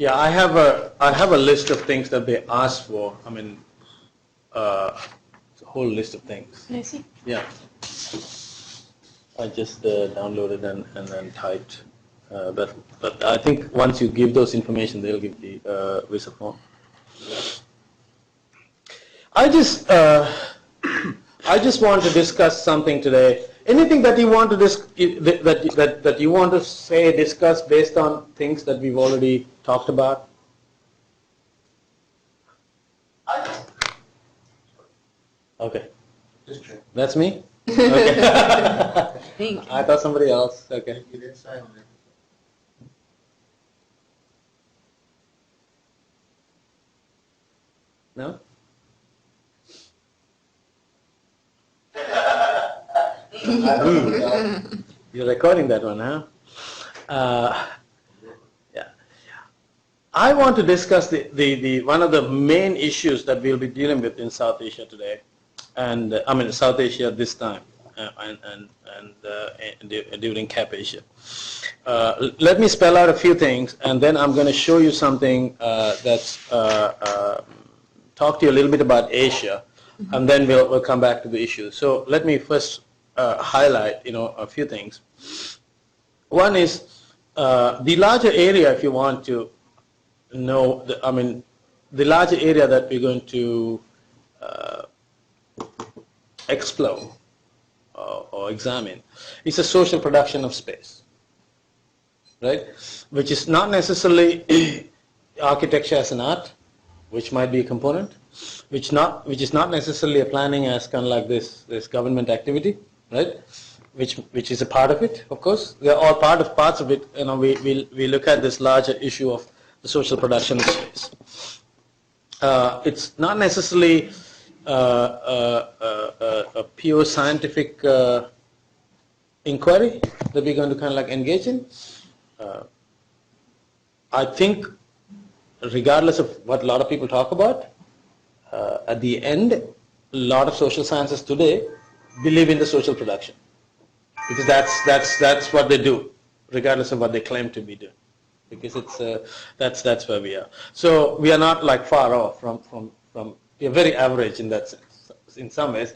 Yeah, I have a list of things that they asked for. I mean, it's a whole list of things. Can I see? Yeah. I just downloaded and then typed. But I think once you give those information, they'll give the visa form. I just want to discuss something today. Anything that you want to that you want to say, discuss based on things that we've already talked about? Okay. That's me? Okay. I thought somebody else. Okay. No? You're recording that one, huh? Yeah. I want to discuss the one of the main issues that we'll be dealing with in South Asia today, and I mean South Asia this time, and during Cap Asia. Let me spell out a few things, and then I'm going to show you something that's talk to you a little bit about Asia, and then we'll come back to the issue. So let me first highlight, a few things. One is the larger area, if you want to know, the larger area that we're going to explore or examine is a social production of space, right? Which is not necessarily architecture as an art, which might be a component, which is not necessarily a planning as kind of like this government activity, right? Which is a part of it, of course. They're all parts of it. We look at this larger issue of the social production of space. It's not necessarily a pure scientific inquiry that we're going to kind of like engage in. I think, regardless of what a lot of people talk about, at the end, a lot of social sciences today believe in the social production, because that's what they do, regardless of what they claim to be doing, because it's that's where we are. So we are not like far off from we are very average in that sense, in some ways,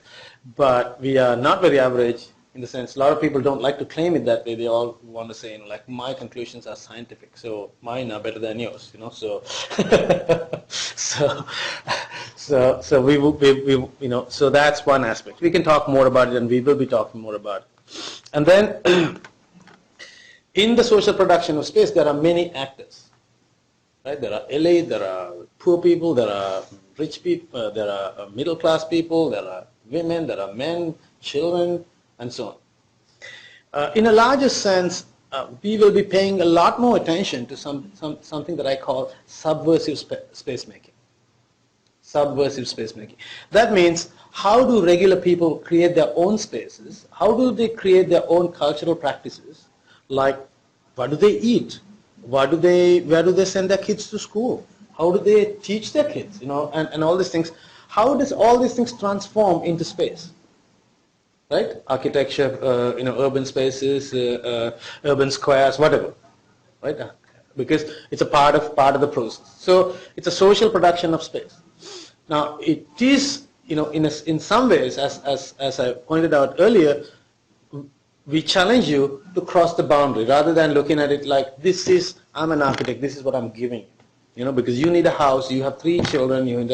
but we are not very average in the sense a lot of people don't like to claim it that way. They all want to say, like, my conclusions are scientific, so mine are better than yours, So so we so that's one aspect. We can talk more about it, and we will be talking more about it. And then in the social production of space, there are many actors, right? There are elite, there are poor people, there are rich people, there are middle class people, there are women, there are men, children, and so on. In a larger sense, we will be paying a lot more attention to something that I call subversive space making. Subversive space making. That means, how do regular people create their own spaces? How do they create their own cultural practices? Like, what do they eat? Where do they send their kids to school? How do they teach their kids? And all these things. How does all these things transform into space? Right? Architecture, urban spaces, urban squares, whatever. Right? Because it's a part of the process. So it's a social production of space. Now it is, in some ways, as I pointed out earlier, we challenge you to cross the boundary rather than looking at it like, I'm an architect, this is what I'm giving you. Because you need a house, you have 3 children, you need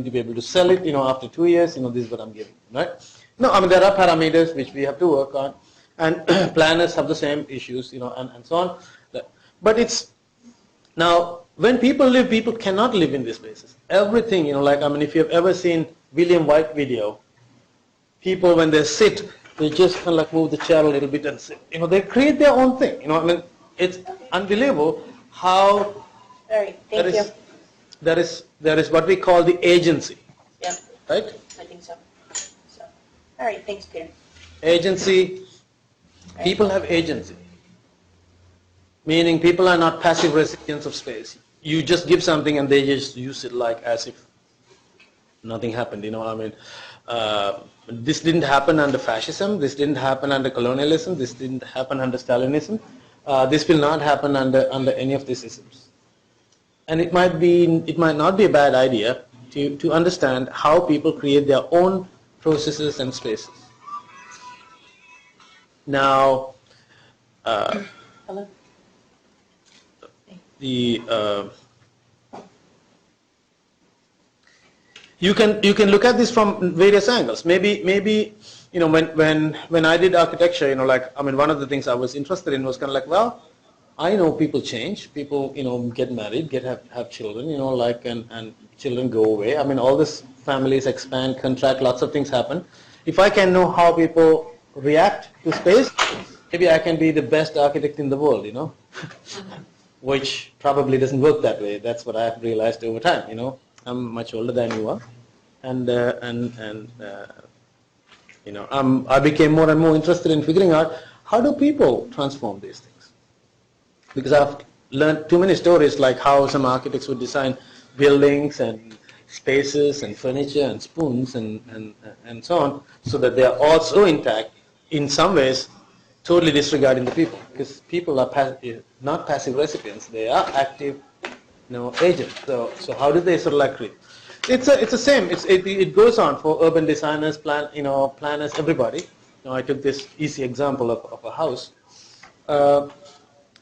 to be able to sell it, after 2 years, this is what I'm giving you, right? No, there are parameters which we have to work on, and planners have the same issues, and so on. But it's, now, when people live, people cannot live in these spaces. Everything, if you've ever seen William White video, people when they sit, they just kind of like move the chair a little bit and sit. They create their own thing. It's unbelievable how All right, thank you. There is what we call the agency. Yeah. Right? I think so. All right, thanks, Peter. Agency. People have agency. Meaning people are not passive recipients of space. You just give something and they just use it like as if nothing happened. This didn't happen under fascism. This didn't happen under colonialism. This didn't happen under Stalinism. This will not happen under any of these systems. And it might not be a bad idea to understand how people create their own processes and spaces. Now, Hello? the you can look at this from various angles. Maybe when I did architecture, one of the things I was interested in was kind of like, well, I know people change, people get married, have children, and children go away. All this families expand, contract, lots of things happen. If I can know how people react to space, maybe I can be the best architect in the world, which probably doesn't work that way. That's what I've realized over time. I'm much older than you are, and I became more and more interested in figuring out how do people transform these things. Because I've learned too many stories like how some architects would design buildings and spaces and furniture and spoons and so on, so that they are all so intact, in some ways totally disregarding the people, because people are not passive recipients, they are active agents. So how do they sort of like create? It's the same. It goes on for urban designers, planners, everybody. I took this easy example of a house.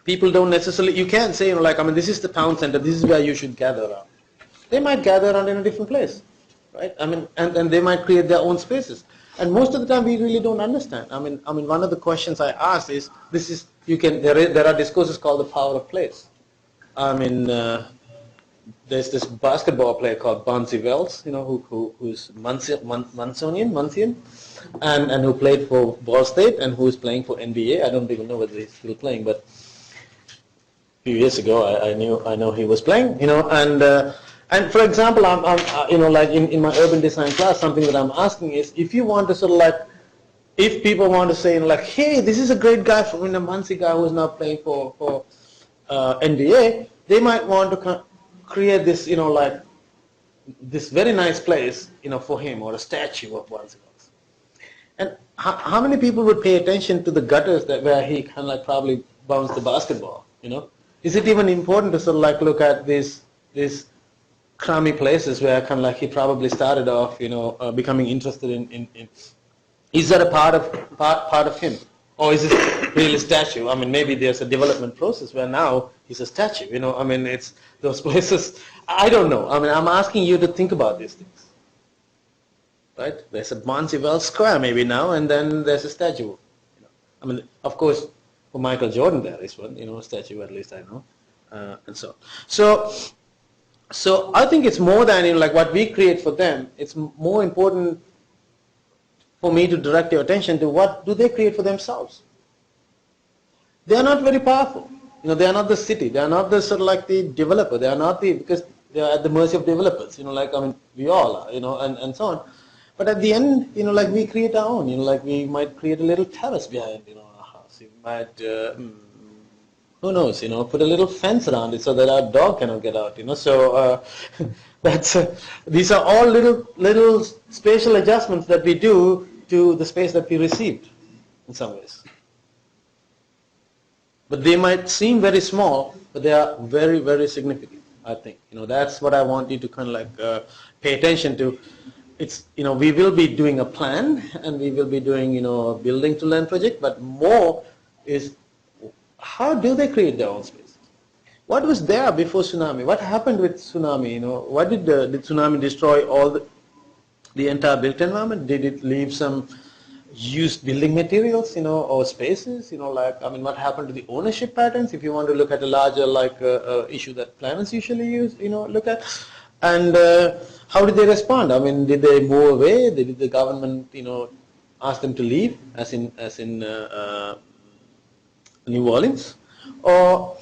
People don't necessarily, you can't say, this is the town center, this is where you should gather around. They might gather around in a different place, right? And they might create their own spaces. And most of the time we really don't understand. One of the questions I asked is, there are discourses called the power of place. There's this basketball player called Bonzi Wells, who's Mancunian, and who played for Ball State and who's playing for NBA. I don't even know whether he's still playing, but a few years ago I know he was playing, and for example, in my urban design class, something that I'm asking is, if you want to if people want to say, hey, this is a great guy from a Muncie guy who's now playing for NBA, they might want to create this, this very nice place, for him, or a statue of Muncie. And how many people would pay attention to the gutters where he kind of probably bounced the basketball? Is it even important to look at these crummy places where he probably started off, becoming interested in is that a part of him, or is it really a statue? Maybe there's a development process where now he's a statue. It's those places. I don't know. I'm asking you to think about these things. Right? There's a Bonzi Square maybe now, and then there's a statue. Of course, for Michael Jordan there is one, a statue, at least I know, and so. So I think it's more than what we create for them. It's more important for me to direct your attention to what do they create for themselves. They are not very powerful. They are not the city. They are not the the developer. They are not because they are at the mercy of developers. We all are. And so on. But at the end, we create our own. We might create a little terrace behind our house. We might. Who knows, put a little fence around it so that our dog cannot get out, So these are all little spatial adjustments that we do to the space that we received in some ways. But they might seem very small, but they are very, very significant, I think. That's what I want you to pay attention to. It's, we will be doing a plan, and we will be doing, a building to learn project, but more is, how do they create their own space? What was there before tsunami? What happened with tsunami? What did tsunami destroy all the entire built environment? Did it leave some used building materials, or spaces? What happened to the ownership patterns? If you want to look at a larger issue that planners usually use, look at, and how did they respond? Did they move away? Did the government, ask them to leave, as in New Orleans, or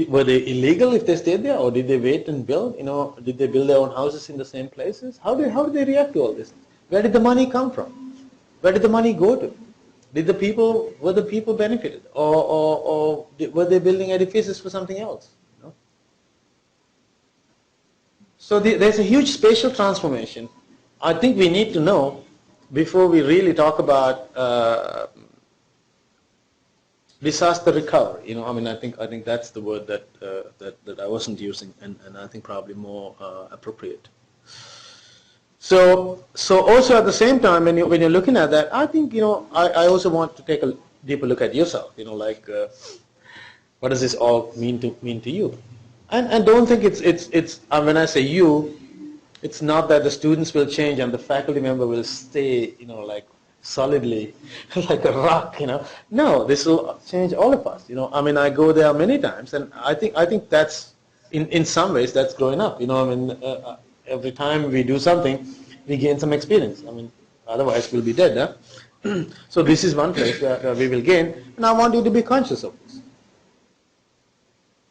were they illegal if they stayed there, or did they wait and build? Did they build their own houses in the same places? How did they react to all this? Where did the money come from? Where did the money go to? Were the people benefited, or were they building edifices for something else? So there's a huge spatial transformation. I think we need to know before we really talk about disaster recovery. I think that's the word that I wasn't using, and I think probably more appropriate. So also at the same time, when you're looking at that, I think I also want to take a deeper look at yourself. What does this all mean to you? And don't think it's when I say you, it's not that the students will change and the faculty member will stay like solidly like a rock. No, this will change all of us. I go there many times, and I think that's in some ways that's growing up. Every time we do something, we gain some experience. Otherwise we'll be dead. Huh? So this is one place where we will gain, and I want you to be conscious of this.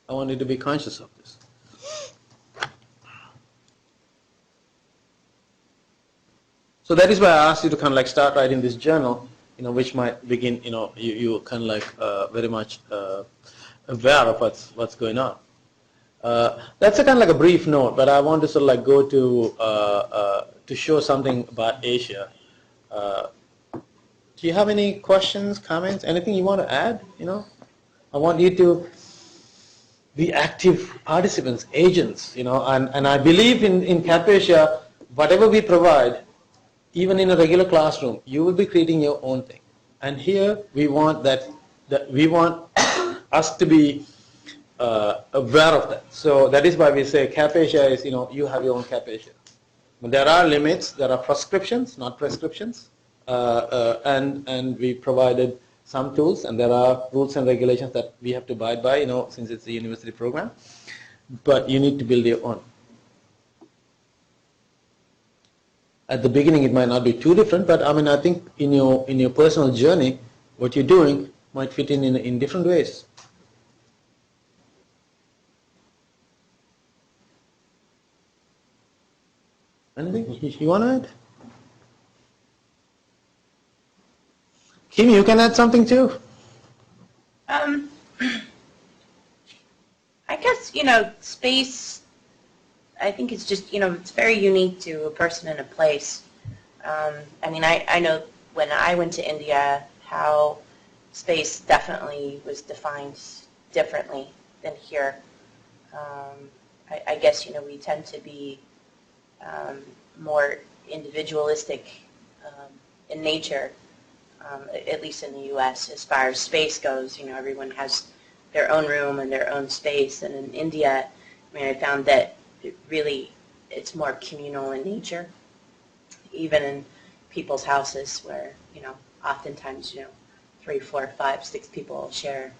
I want you to be conscious of this. So that is why I asked you to kind of like start writing this journal, which might begin, you kind of like very much aware of what's going on. That's a kind of like a brief note, but I want to sort of like go to show something about Asia. Do you have any questions, comments, anything you want to add? I want you to be active participants, agents, and I believe in Capacia, whatever we provide, even in a regular classroom, you will be creating your own thing. And here we want that we want us to be aware of that. So that is why we say Capacia is, you have your own Capacia. But there are limits, there are prescriptions, not prescriptions, and we provided some tools, and there are rules and regulations that we have to abide by, since it's a university program. But you need to build your own. At the beginning, it might not be too different, but I think in your personal journey, what you're doing might fit in different ways. Anything you want to add? Kim, you can add something too. I guess, space, I think it's just, it's very unique to a person and a place. I know when I went to India, how space definitely was defined differently than here. I guess, we tend to be more individualistic in nature, at least in the U.S. as far as space goes. Everyone has their own room and their own space. And in India, I found that it's more communal in nature, even in people's houses where, oftentimes, 3, 4, 5, 6 people share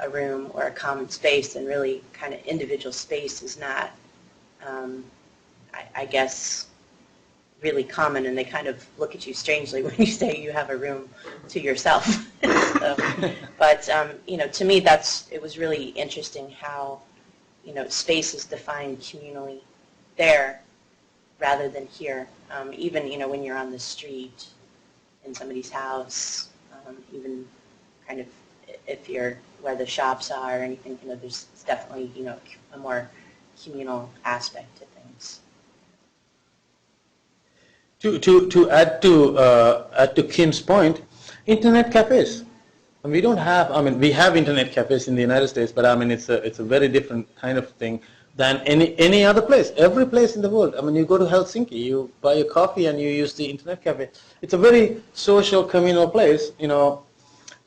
a room or a common space, and really kind of individual space is not, I guess, really common, and they kind of look at you strangely when you say you have a room to yourself. But to me, it was really interesting how, space is defined communally there rather than here. Even, when you're on the street in somebody's house, even kind of if you're where the shops are or anything, there's definitely, a more communal aspect to things. To add to Kim's point, internet cafes. And we don't have. We have internet cafes in the United States, but it's a very different kind of thing than any other place. Every place in the world. You go to Helsinki, you buy a coffee and you use the internet cafe. It's a very social, communal place.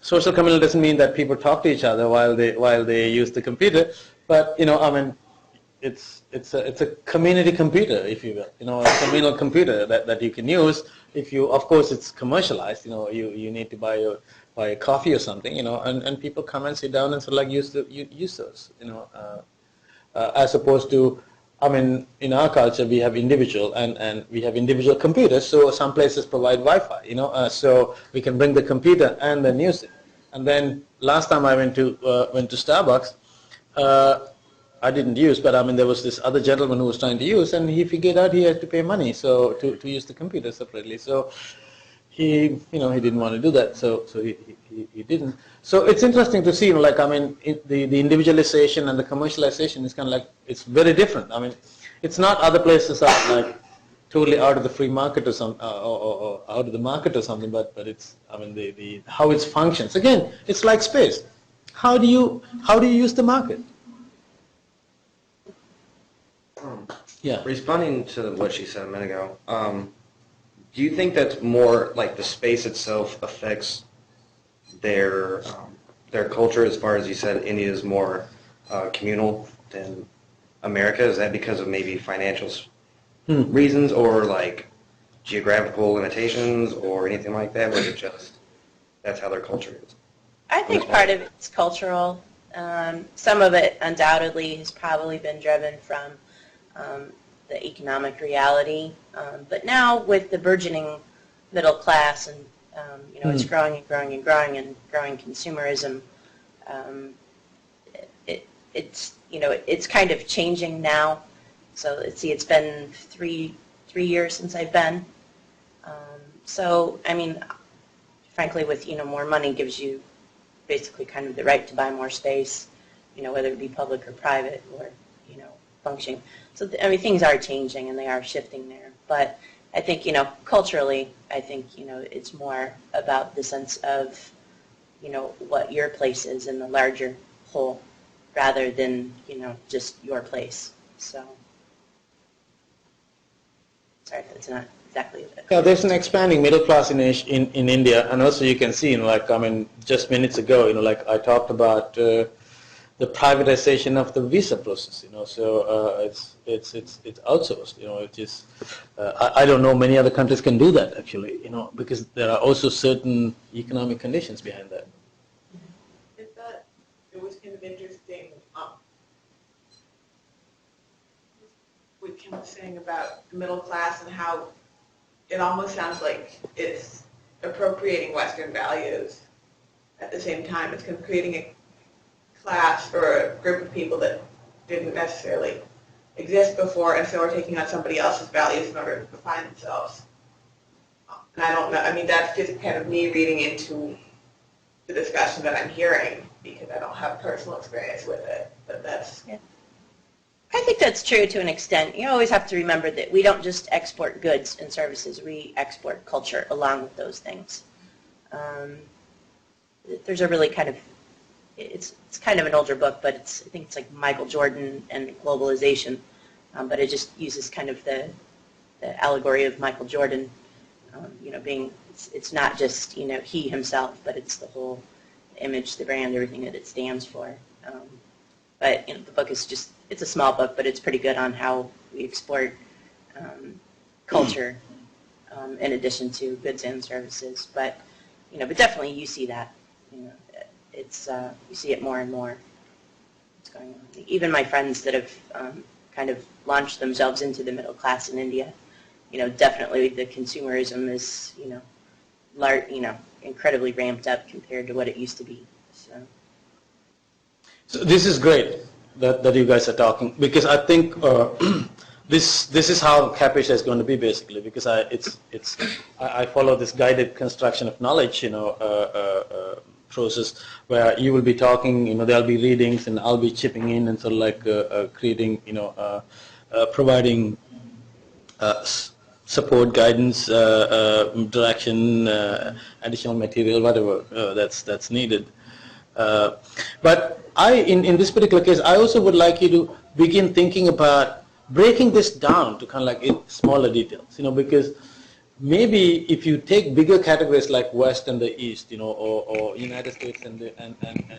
Social communal doesn't mean that people talk to each other while they use the computer, but it's a community computer, if you will, a communal computer that you can use. If you, of course, it's commercialized. You need to buy a coffee or something, and people come and sit down and sort of like use those, as opposed to, in our culture we have individual and we have individual computers. So some places provide Wi-Fi, so we can bring the computer and then use it. And then last time I went to Starbucks. I didn't use, but there was this other gentleman who was trying to use, and he figured out he had to pay money to use the computer separately. So he didn't want to do that, so he didn't. So it's interesting to see, the individualization and the commercialization is kind of like, it's very different. It's not other places are like totally out of the free market or some or out of the market or something, but it's the how it functions. Again, it's like space. How do you use the market? Yeah. Responding to what she said a minute ago, do you think that's more like the space itself affects their culture? As far as you said, India is more communal than America. Is that because of maybe financial reasons or like geographical limitations or anything like that? Or is it just that's how their culture is? I think part of it's cultural. Some of it undoubtedly has probably been driven from the economic reality. But now with the burgeoning middle class and, it's growing and growing and growing and growing consumerism, it's kind of changing now. So it's been three years since I've been. So, I mean, frankly, with, more money gives you basically kind of the right to buy more space, whether it be public or private or, functioning. So, things are changing and they are shifting there. But I think, culturally, I think, it's more about the sense of, what your place is in the larger whole rather than, just your place. So, sorry if that's not exactly it. Yeah, there's an expanding middle class in India, and also you can see, just minutes ago, like I talked about the privatization of the visa process, so it's outsourced, it is. I don't know many other countries can do that actually, because there are also certain economic conditions behind that. It was kind of interesting. What Kim was saying about the middle class and how it almost sounds like it's appropriating Western values. At the same time, it's kind of creating a class or a group of people that didn't necessarily exist before, and so are taking on somebody else's values in order to define themselves. And I don't know, that's just kind of me reading into the discussion that I'm hearing because I don't have personal experience with it, but that's... Yeah. I think that's true to an extent. You always have to remember that we don't just export goods and services, we export culture along with those things. There's a really kind of, it's kind of an older book, but I think it's like Michael Jordan and Globalization, but it just uses kind of the allegory of Michael Jordan, being, it's not just, he himself, but it's the whole image, the brand, everything that it stands for. But the book is just, it's a small book, but it's pretty good on how we export culture in addition to goods and services. But, but definitely you see that. It's you see it more and more. What's going on? Even my friends that have kind of launched themselves into the middle class in India, definitely the consumerism is, incredibly ramped up compared to what it used to be. So this is great that you guys are talking, because I think this is how Capish is going to be basically, because I follow this guided construction of knowledge process where you will be talking, there'll be readings and I'll be chipping in and sort of like creating, providing support, guidance, direction, additional material, whatever that's needed. But in this particular case, I also would like you to begin thinking about breaking this down to kind of like smaller details, because maybe if you take bigger categories like West and the East, or United States and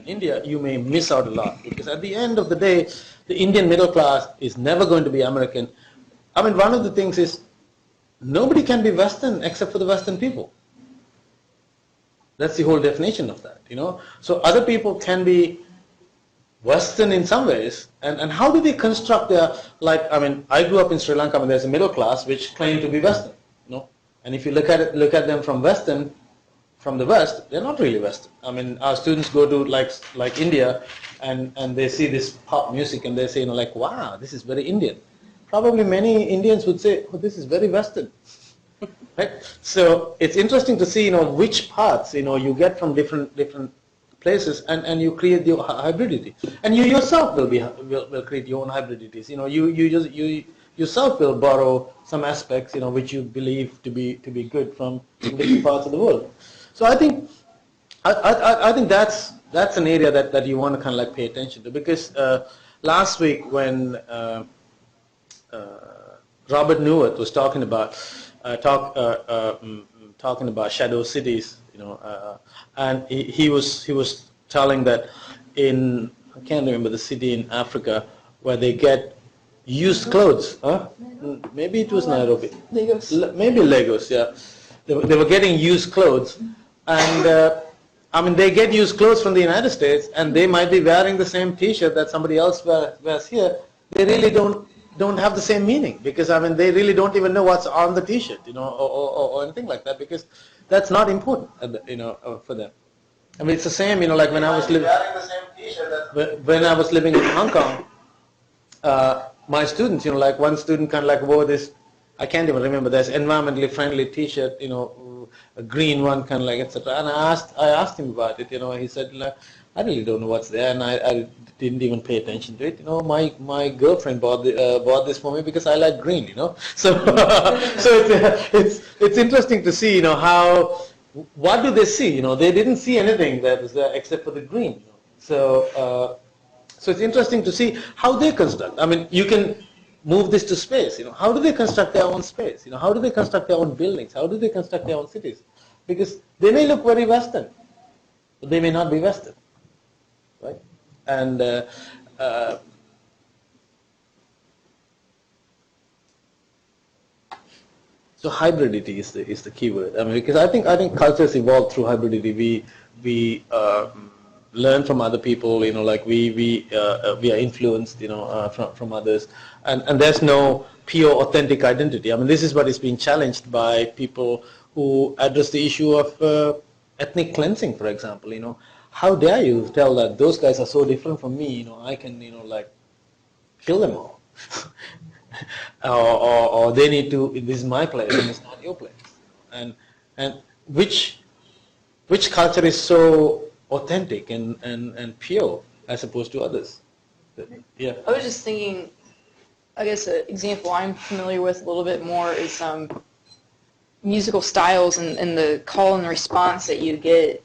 India, you may miss out a lot, because at the end of the day, the Indian middle class is never going to be American. One of the things is nobody can be Western except for the Western people. That's the whole definition of that, So other people can be Western in some ways, and how do they construct their, I grew up in Sri Lanka, and there's a middle class which claim to be Western, and if you look at them from the West, they're not really Western. Our students go to like India, and they see this pop music, and they say, wow, this is very Indian. Probably many Indians would say, oh, this is very Western. Right? So it's interesting to see, which parts, you get from different places, and you create your hybridity, and you yourself will create your own hybridities. You yourself will borrow some aspects, which you believe to be good from different parts of the world. So I think that's that's an area that you want to kind of like pay attention to, because last week when Robert Newirth was talking about talking about shadow cities, and he was telling that in, I can't remember the city in Africa where they get used clothes. Huh? Maybe it was Nairobi. Lagos. Maybe Lagos. Yeah, they were getting used clothes, and I mean they get used clothes from the United States, and they might be wearing the same T-shirt that somebody else wears here. They really don't have the same meaning, because I mean they really don't even know what's on the T-shirt, or anything like that, because that's not important, for them. I mean it's the same, like when I was living in Hong Kong, my students, like one student kind of like wore this, I can't even remember, this environmentally friendly T-shirt, a green one, kind of like, etc. And I asked him about it, he said, I really don't know what's there, and I didn't even pay attention to it. My girlfriend bought this for me because I like green, So it's interesting to see, how, what do they see? They didn't see anything that was there except for the green. So it's interesting to see how they construct. I mean, you can move this to space. How do they construct their own space? How do they construct their own buildings? How do they construct their own cities? Because they may look very Western, but they may not be Western, right? And so hybridity is the key word. I mean, because I think cultures evolve through hybridity. We learn from other people, like we are influenced, from others, and there's no pure authentic identity. I mean, this is what is being challenged by people who address the issue of ethnic cleansing, for example. How dare you tell that those guys are so different from me? I can, like, kill them all, or they need to. This is my place, and it's not your place. And which culture is so authentic and pure as opposed to others? Yeah. I was just thinking, I guess an example I'm familiar with a little bit more is musical styles and the call and response that you get.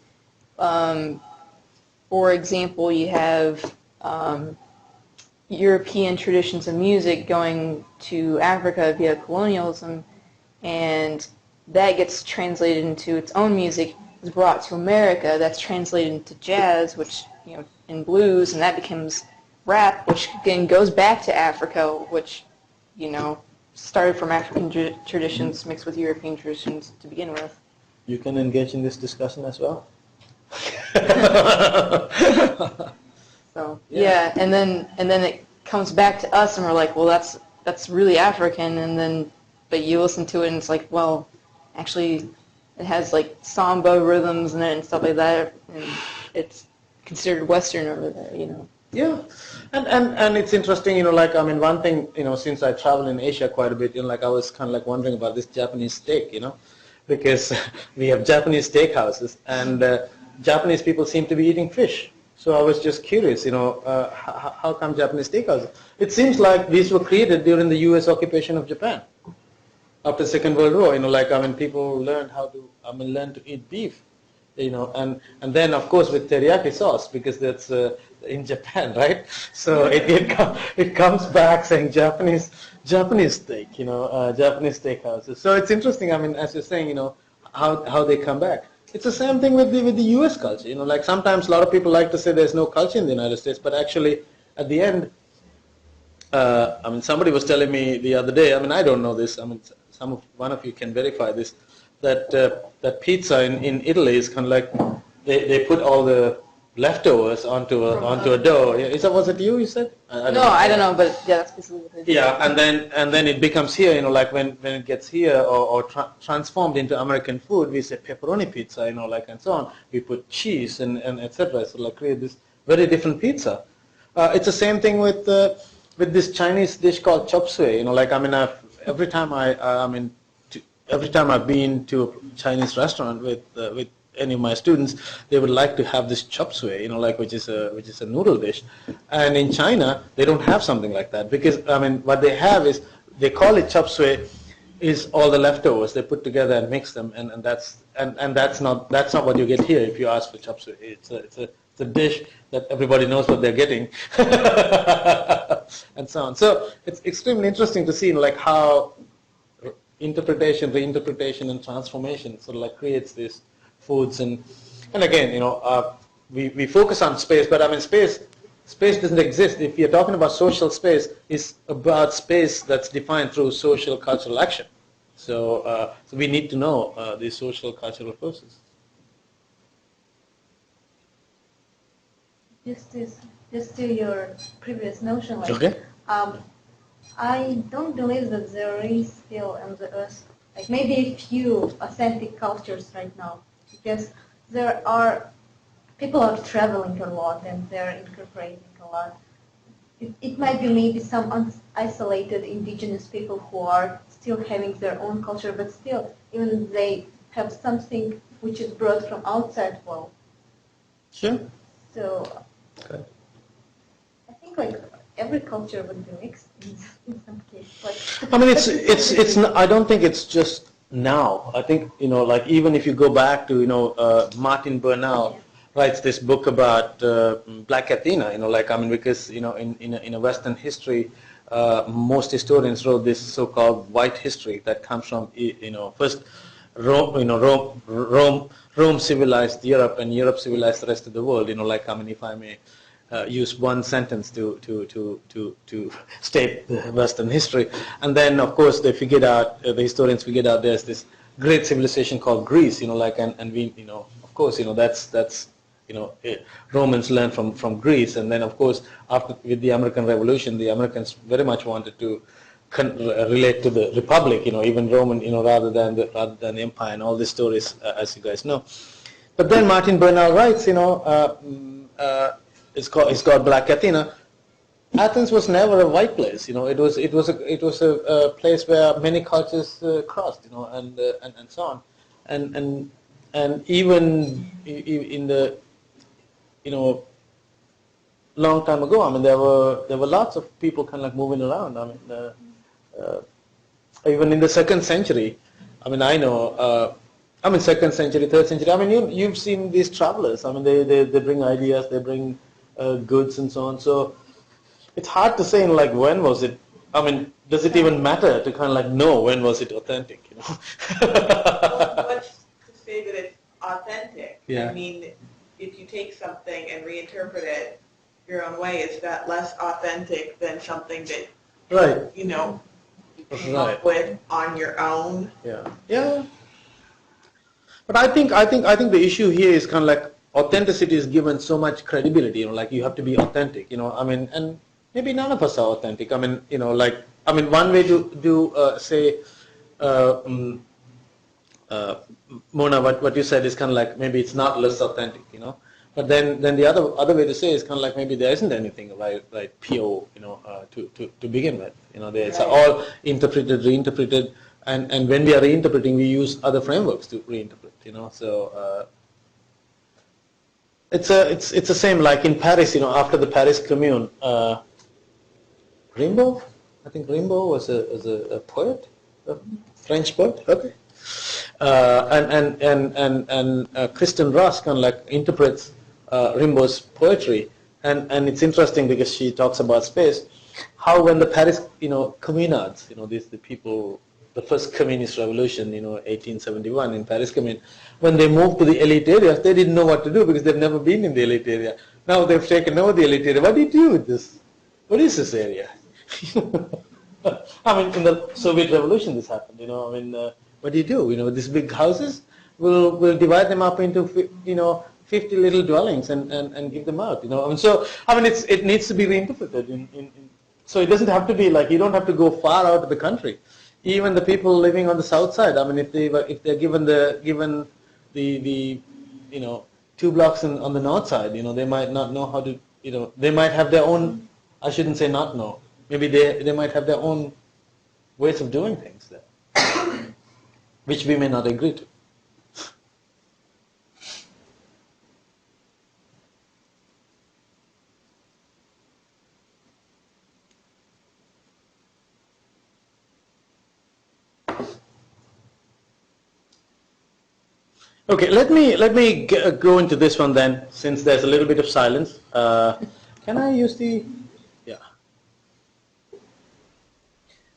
For example, you have European traditions of music going to Africa via colonialism, and that gets translated into its own music, is brought to America, that's translated into jazz, which, in blues, and that becomes rap, which again goes back to Africa, which, started from African traditions mixed with European traditions to begin with. You can engage in this discussion as well. So yeah, and then it comes back to us, and we're like, well, that's really African, but you listen to it, and it's like, well, actually, it has like samba rhythms in it and stuff like that, and it's considered Western over there, Yeah, and it's interesting, like, I mean, one thing, since I travel in Asia quite a bit, like, I was kind of like wondering about this Japanese steak, because we have Japanese steakhouses, and Japanese people seem to be eating fish. So I was just curious, how come Japanese steakhouses? It seems like these were created during the U.S. occupation of Japan after the Second World War. Like, I mean, people learned learn to eat beef, and then of course with teriyaki sauce, because that's in Japan, right? So it comes back saying Japanese steak, Japanese steakhouses. So it's interesting. I mean, as you're saying, how they come back. It's the same thing with the U.S. culture. Like sometimes a lot of people like to say there's no culture in the United States, but actually at the end, I mean, somebody was telling me the other day. I mean, I don't know this. I mean, one of you can verify this. That pizza in Italy is kind of like they put all the leftovers onto a dough. Yeah, was it you said? I don't know, but yeah, that's basically what they do. Yeah, and then it becomes here, like when it gets here or transformed into American food, we say pepperoni pizza, like, and so on. We put cheese and etc. So like create this very different pizza. It's the same thing with this Chinese dish called chop suey. Like, I mean, every time I've been to a Chinese restaurant with any of my students, they would like to have this chop suey, like, which is a noodle dish. And in China, they don't have something like that, because I mean, what they have is, they call it chop suey, is all the leftovers they put together and mix them, and that's not what you get here if you ask for chop suey. It's it's a dish that everybody knows what they're getting, and so on. So it's extremely interesting to see like how interpretation, reinterpretation, and transformation sort of like creates these foods. And again, we focus on space, but I mean space doesn't exist. If you're talking about social space, it's about space that's defined through social cultural action. So we need to know these social cultural processes. Just to your previous notion, like, Okay. I don't believe that there is still on the earth, like maybe a few authentic cultures right now, because people are traveling a lot and they're incorporating a lot. It might be maybe some isolated indigenous people who are still having their own culture, but still, even they have something which is brought from outside world. Sure. So Okay. I think like every culture would be mixed in some case. Like, I mean, it's. I don't think it's just now. I think like even if you go back to Martin Bernal writes this book about Black Athena. Like I mean, because in a Western history, most historians wrote this so-called white history that comes from first Rome civilized Europe, and Europe civilized the rest of the world. Like I mean, if I may use one sentence to state Western history, and then of course they figured out, the historians figured out there's this great civilization called Greece. Like and we of course that's Romans learned from Greece, and then of course after with the American Revolution, the Americans very much wanted to relate to the republic, even Roman, rather than the empire, and all these stories, as you guys know. But then Martin Bernal writes, it's called Black Athena. Athens was never a white place, It was a place where many cultures crossed, and so on, and even in the long time ago, I mean there were lots of people kind of like moving around. I mean. Even in the 2nd century, I mean, I know, 2nd century, 3rd century, I mean, you've seen these travelers. I mean, they bring ideas, they bring goods and so on. So it's hard to say, like, when was it, I mean, does it even matter to kind of like know when was it authentic, What's to say that it's authentic? Yeah. I mean, if you take something and reinterpret it your own way, is that less authentic than something that Right. you came Right. up with on your own? Yeah. But I think the issue here is kind of like authenticity is given so much credibility. Like you have to be authentic. I mean, and maybe none of us are authentic. I mean, one way to do say, Mona, what you said is kind of like maybe it's not less authentic. But then the other way to say is kind of like maybe there isn't anything right pure to begin with. It's all interpreted, reinterpreted, and when we are reinterpreting, we use other frameworks to reinterpret. So it's the same like in Paris. After the Paris Commune, Rimbaud, I think Rimbaud was a poet, a French poet. Okay. And Kristen Ross kind of like interprets Rimbaud's poetry, and it's interesting because she talks about space, how when the Paris communards, the people, the first communist revolution, 1871 in Paris Commune, when they moved to the elite areas, they didn't know what to do because they've never been in the elite area. Now they've taken over the elite area. What do you do with this? What is this area? I mean, in the Soviet Revolution, this happened. What do you do? These big houses, we'll divide them up into 50 little dwellings and give them out. So I mean, it needs to be reinterpreted. So it doesn't have to be like you don't have to go far out of the country. Even the people living on the south side. I mean, if they're given the 2 blocks on the north side, they might not know how to. They might have their own. I shouldn't say not know. Maybe they might have their own ways of doing things there, which we may not agree to. Okay, let me go into this one then, since there's a little bit of silence. Can I use the? Yeah.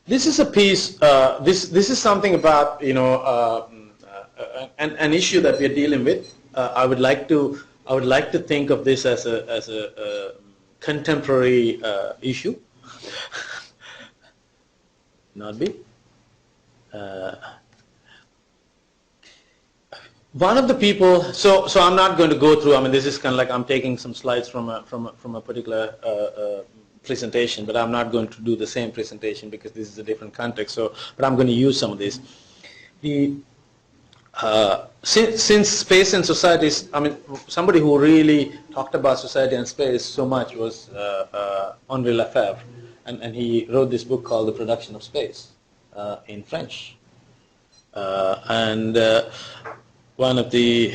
This is a piece. This is something about an issue that we are dealing with. I would like to think of this as a contemporary issue. Not be. One of the people. So I'm not going to go through. I mean, this is kind of like I'm taking some slides from a particular presentation, but I'm not going to do the same presentation because this is a different context. So, but I'm going to use some of this. Since space and societies, I mean, somebody who really talked about society and space so much was Henri Lefebvre, and he wrote this book called The Production of Space in French. One of the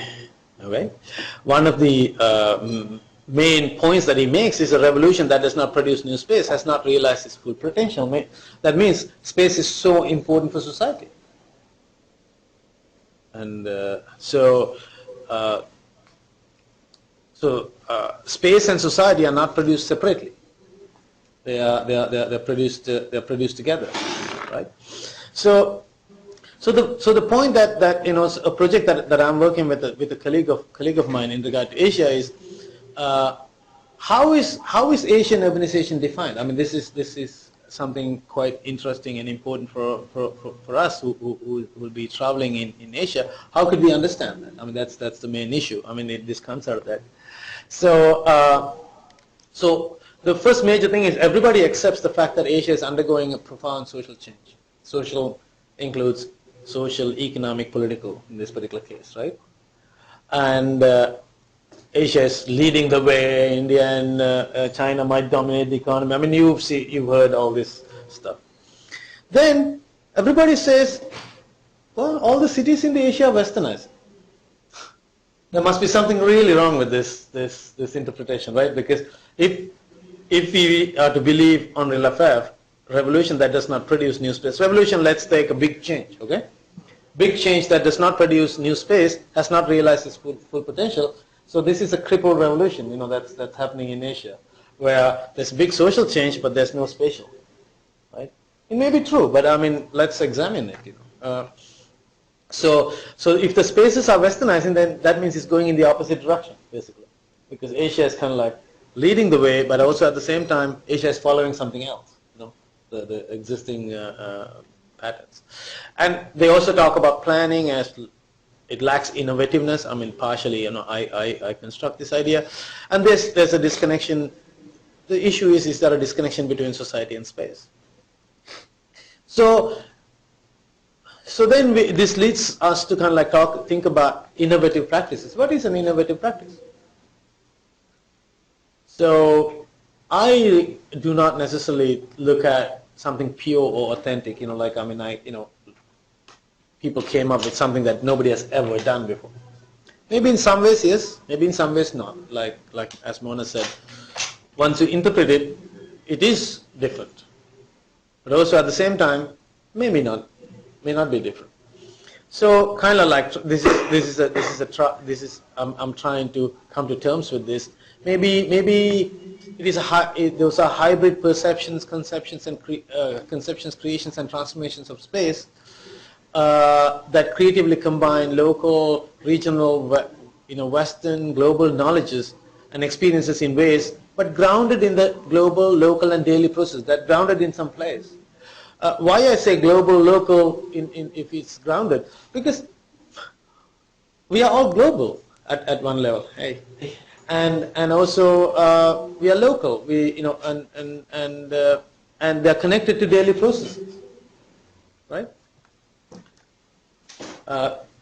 main points that he makes is a revolution that does not produce new space has not realized its full potential. That means space is so important for society. And space and society are not produced separately. They're produced together, right? So the point that a project that I'm working with a colleague of mine in regard to Asia is how is Asian urbanization defined? I mean, this is something quite interesting and important for us who will be traveling in Asia. How could we understand that? I mean, that's the main issue. I mean, this comes out of that. So the first major thing is everybody accepts the fact that Asia is undergoing a profound social change. Social includes social, economic, political in this particular case, right? And Asia is leading the way. India and China might dominate the economy. I mean, you've heard all this stuff. Then everybody says, well, all the cities in the Asia are westernized. There must be something really wrong with this interpretation, right? Because if we are to believe Henri Lefebvre, revolution that does not produce new space. Revolution, let's take a big change, okay? Big change that does not produce new space has not realized its full potential. So this is a crippled revolution, that's happening in Asia, where there's big social change, but there's no spatial, right? It may be true, but I mean, let's examine it, So if the spaces are westernizing, then that means it's going in the opposite direction, basically, because Asia is kind of like leading the way, but also at the same time, Asia is following something else, the existing patterns. And they also talk about planning as it lacks innovativeness. I mean, partially, I construct this idea, and there's a disconnection. The issue is there a disconnection between society and space? So then this leads us to kind of like think about innovative practices. What is an innovative practice? So I do not necessarily look at something pure or authentic. People came up with something that nobody has ever done before. Maybe in some ways yes, maybe in some ways not. Like as Mona said, once you interpret it, it is different. But also at the same time, may not be different. So kind of like I'm trying to come to terms with this. Maybe those are hybrid perceptions, conceptions, creations, and transformations of space that creatively combine local, regional, Western, global knowledges and experiences in ways, but grounded in the global, local, and daily process. That grounded in some place. Why I say global, local, if it's grounded? Because we are all global at one level. Hey. And also we are local. And they're connected to daily processes, right?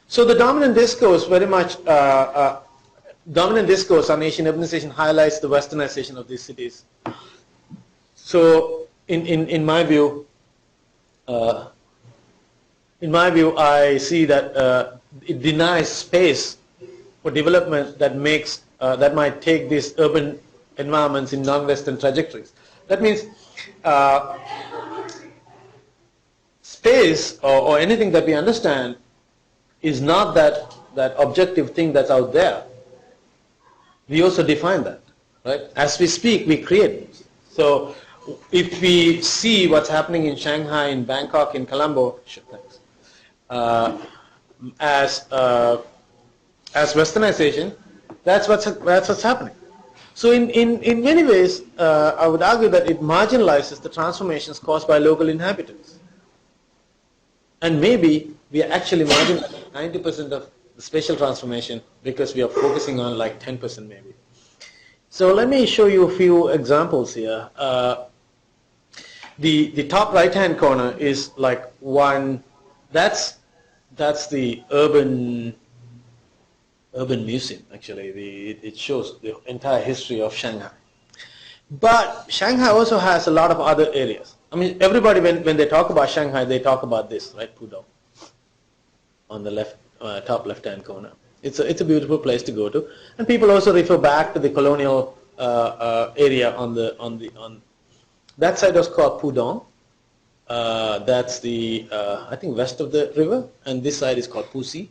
So the dominant discourse very much dominant discourse on Asian urbanization highlights the westernization of these cities. So in my view, I see that it denies space for development that might take these urban environments in non-Western trajectories. That means space or anything that we understand is not that that objective thing that's out there, we also define that, right? As we speak, we create. So if we see what's happening in Shanghai, in Bangkok, in Colombo, thanks, as westernization, that's what's happening. So in many ways, I would argue that it marginalizes the transformations caused by local inhabitants. And maybe we are actually marginalizing 90% of the spatial transformation because we are focusing on like 10% maybe. So let me show you a few examples here. The top right-hand corner is like one, that's the urban museum actually. It shows the entire history of Shanghai. But Shanghai also has a lot of other areas. I mean, everybody when they talk about Shanghai, they talk about this, right? Pudong on the left, top left-hand corner. It's a beautiful place to go to, and people also refer back to the colonial area on that side was called Pudong. That's the I think west of the river, and this side is called Pusi.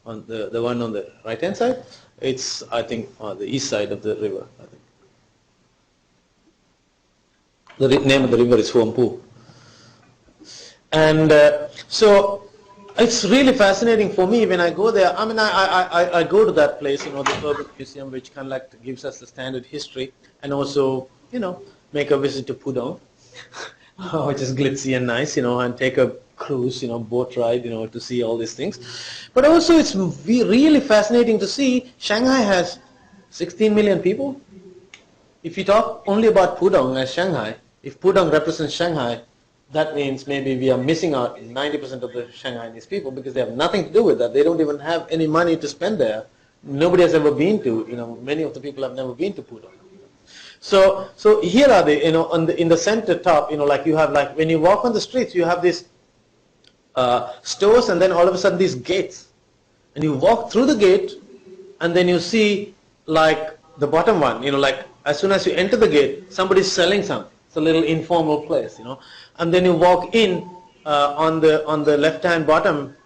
On the one on the right-hand side, it's I think on the east side of the river. I think the name of the river is Huangpu, and so. It's really fascinating for me when I go there. I mean, I go to that place, the urban museum, which kind of like gives us the standard history, and also, make a visit to Pudong, which is glitzy and nice, and take a cruise, boat ride, to see all these things. But also, it's really fascinating to see Shanghai has 16 million people. If you talk only about Pudong as Shanghai, if Pudong represents Shanghai, that means maybe we are missing out 90% of the Shanghainese people because they have nothing to do with that. They don't even have any money to spend there. Nobody has ever been to, many of the people have never been to Pudong. So here are the, in the center top, like you have like, when you walk on the streets, you have these stores and then all of a sudden these gates. And you walk through the gate and then you see like the bottom one, like as soon as you enter the gate, somebody's selling something. It's a little informal place, And then you walk in on the left-hand bottom.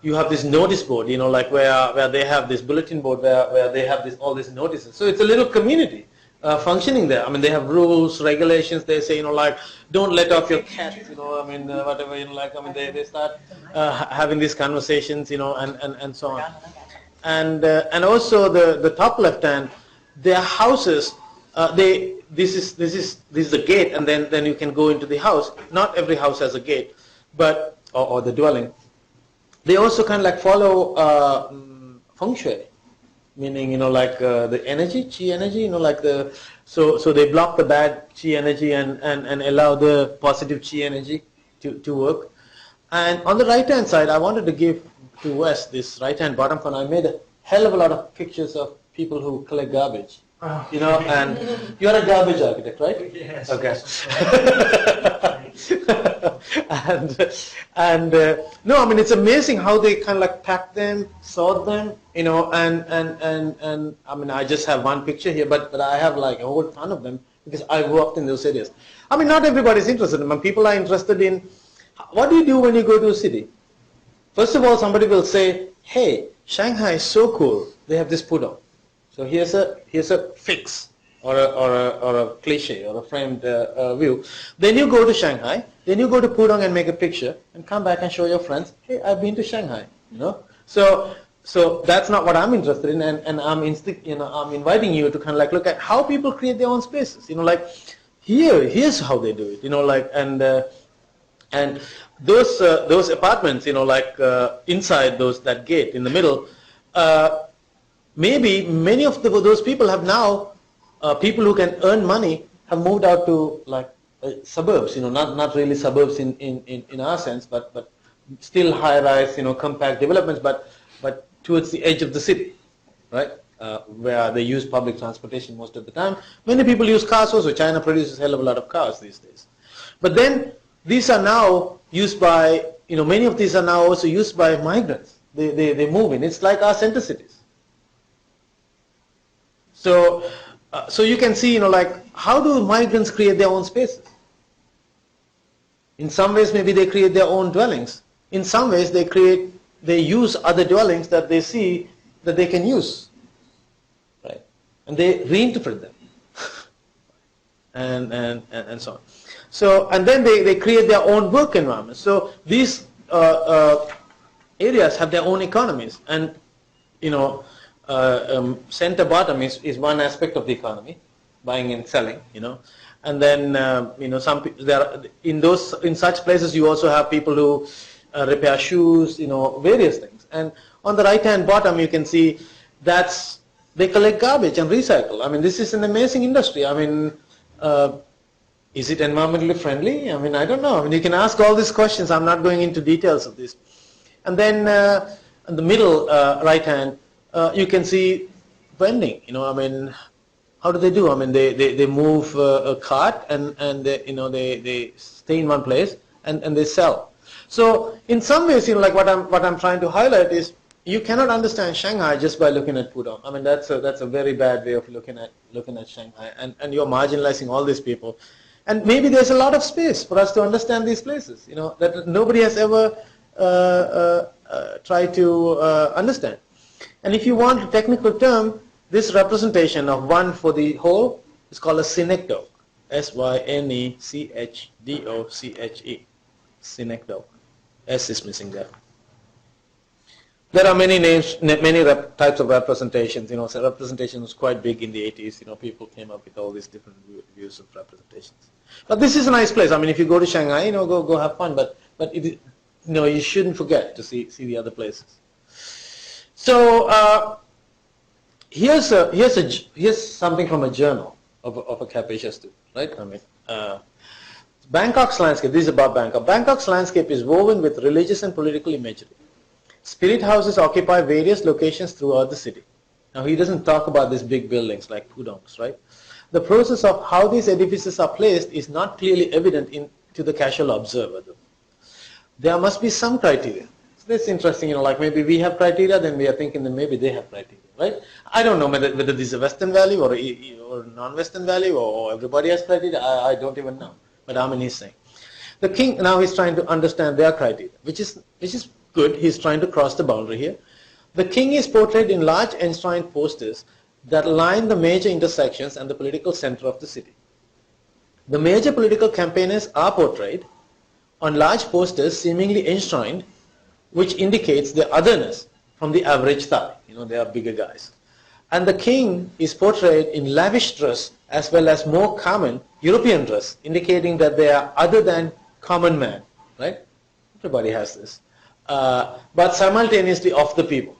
You have this notice board, like where they have this bulletin board where they have all these notices. So it's a little community functioning there. I mean, they have rules, regulations. They say, like, don't let off your cats, whatever, they start having these conversations, and so on. And also the top left-hand, their houses. This is the gate, and then you can go into the house. Not every house has a gate, but or the dwelling. They also kind of like follow feng shui, meaning like the energy, qi energy. Like so they block the bad qi energy and allow the positive qi energy to work. And on the right hand side, I wanted to give to Wes this right hand bottom corner. I made a hell of a lot of pictures of people who collect garbage. And you're a garbage architect, right? Yes. Okay. and no, I mean, it's amazing how they kind of like pack them, sort them, and I mean, I just have one picture here, but I have like a whole ton of them because I worked in those areas. I mean, not everybody's interested in them. People are interested in, what do you do when you go to a city? First of all, somebody will say, hey, Shanghai is so cool. They have this Pudong. So here's a fix or a cliche or a framed view. Then you go to Shanghai. Then you go to Pudong and make a picture and come back and show your friends. Hey, I've been to Shanghai. So that's not what I'm interested in, and I'm inviting you to kind of like look at how people create their own spaces. Like here's how they do it. And those apartments, inside that gate in the middle. Maybe many of those people have now, people who can earn money have moved out to like suburbs, not really suburbs in our sense, but still high-rise, compact developments, but towards the edge of the city, right, where they use public transportation most of the time. Many people use cars also. China produces a hell of a lot of cars these days. But then these are now used by, many of these are now also used by migrants. They move in. It's like our center cities. So you can see, like, how do migrants create their own spaces? In some ways, maybe they create their own dwellings. In some ways, they create they use other dwellings that they see that they can use, right? And they reinterpret them, and so on. So, and then they create their own work environment. So these areas have their own economies, and center bottom is one aspect of the economy, buying and selling, and then some people there in such places you also have people who repair shoes, various things. And on the right hand bottom you can see they collect garbage and recycle. I mean, this is an amazing industry. I mean, is it environmentally friendly? I mean, I don't know. I mean, you can ask all these questions. I'm not going into details of this. And then in the middle right hand, you can see vending. I mean, how do they do? I mean, they move a cart and they stay in one place and they sell. So in some ways, like what I'm trying to highlight is you cannot understand Shanghai just by looking at Pudong. I mean, that's a very bad way of looking at Shanghai, and you're marginalizing all these people. And maybe there's a lot of space for us to understand these places, that nobody has ever tried to understand. And if you want a technical term, this representation of one for the whole is called a synecdoche. synecdoche. Synecdoche. S is missing there. There are many names, many types of representations. So representation was quite big in the 80s. People came up with all these different views of representations. But this is a nice place. I mean, if you go to Shanghai, go have fun. But it, you shouldn't forget to see the other places. So here's something from a journal of a Capesian student, right? I mean, Bangkok's landscape. This is about Bangkok. Bangkok's landscape is woven with religious and political imagery. Spirit houses occupy various locations throughout the city. Now, he doesn't talk about these big buildings like Pudong's, right? The process of how these edifices are placed is not clearly evident to the casual observer, though. There must be some criteria. So that's interesting, like maybe we have criteria, then we are thinking that maybe they have criteria, right? I don't know whether this is a Western value or non-Western value or everybody has criteria. I don't even know. But Amin is saying. The king, now he's trying to understand their criteria, which is good. He's trying to cross the boundary here. The king is portrayed in large enshrined posters that line the major intersections and the political center of the city. The major political campaigners are portrayed on large posters seemingly enshrined, which indicates their otherness from the average Thai. They are bigger guys. And the king is portrayed in lavish dress as well as more common European dress, indicating that they are other than common man, right? Everybody has this. But simultaneously of the people.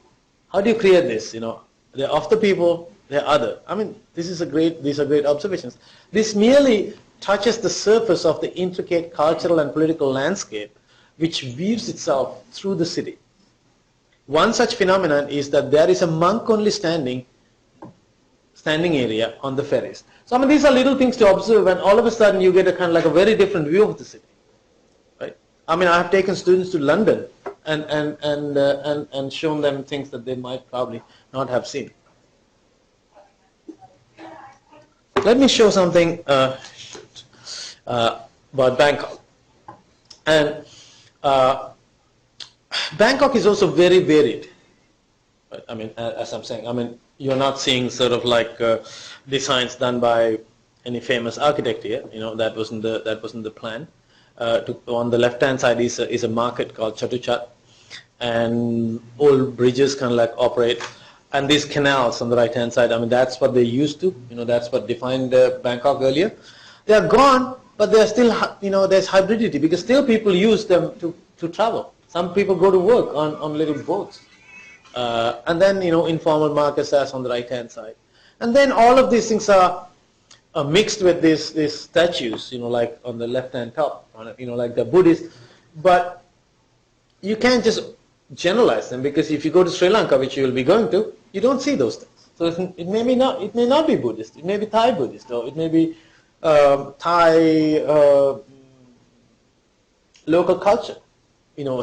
How do you create this? They're of the people, they're other. I mean, these are great observations. This merely touches the surface of the intricate cultural and political landscape which weaves itself through the city. One such phenomenon is that there is a monk-only standing area on the ferries. So I mean, these are little things to observe, and all of a sudden you get a kind of like a very different view of the city, right? I mean, I have taken students to London and shown them things that they might probably not have seen. Let me show something about Bangkok. And Bangkok is also very varied. I mean, as I'm saying, I mean, you're not seeing sort of like designs done by any famous architect here. That wasn't the plan. On the left-hand side is a market called Chatuchak, and old bridges kind of like operate, and these canals on the right-hand side. I mean, that's what they used to. That's what defined Bangkok earlier. They are gone, but they are still. There's hybridity because still people use them to travel. Some people go to work on little boats. And then, informal markets as on the right-hand side. And then all of these things are mixed with these statues, like on the left-hand top, like the Buddhist. But you can't just generalize them because if you go to Sri Lanka, which you will be going to, you don't see those things. So it may not be Buddhist. It may be Thai Buddhist, or it may be Thai local culture,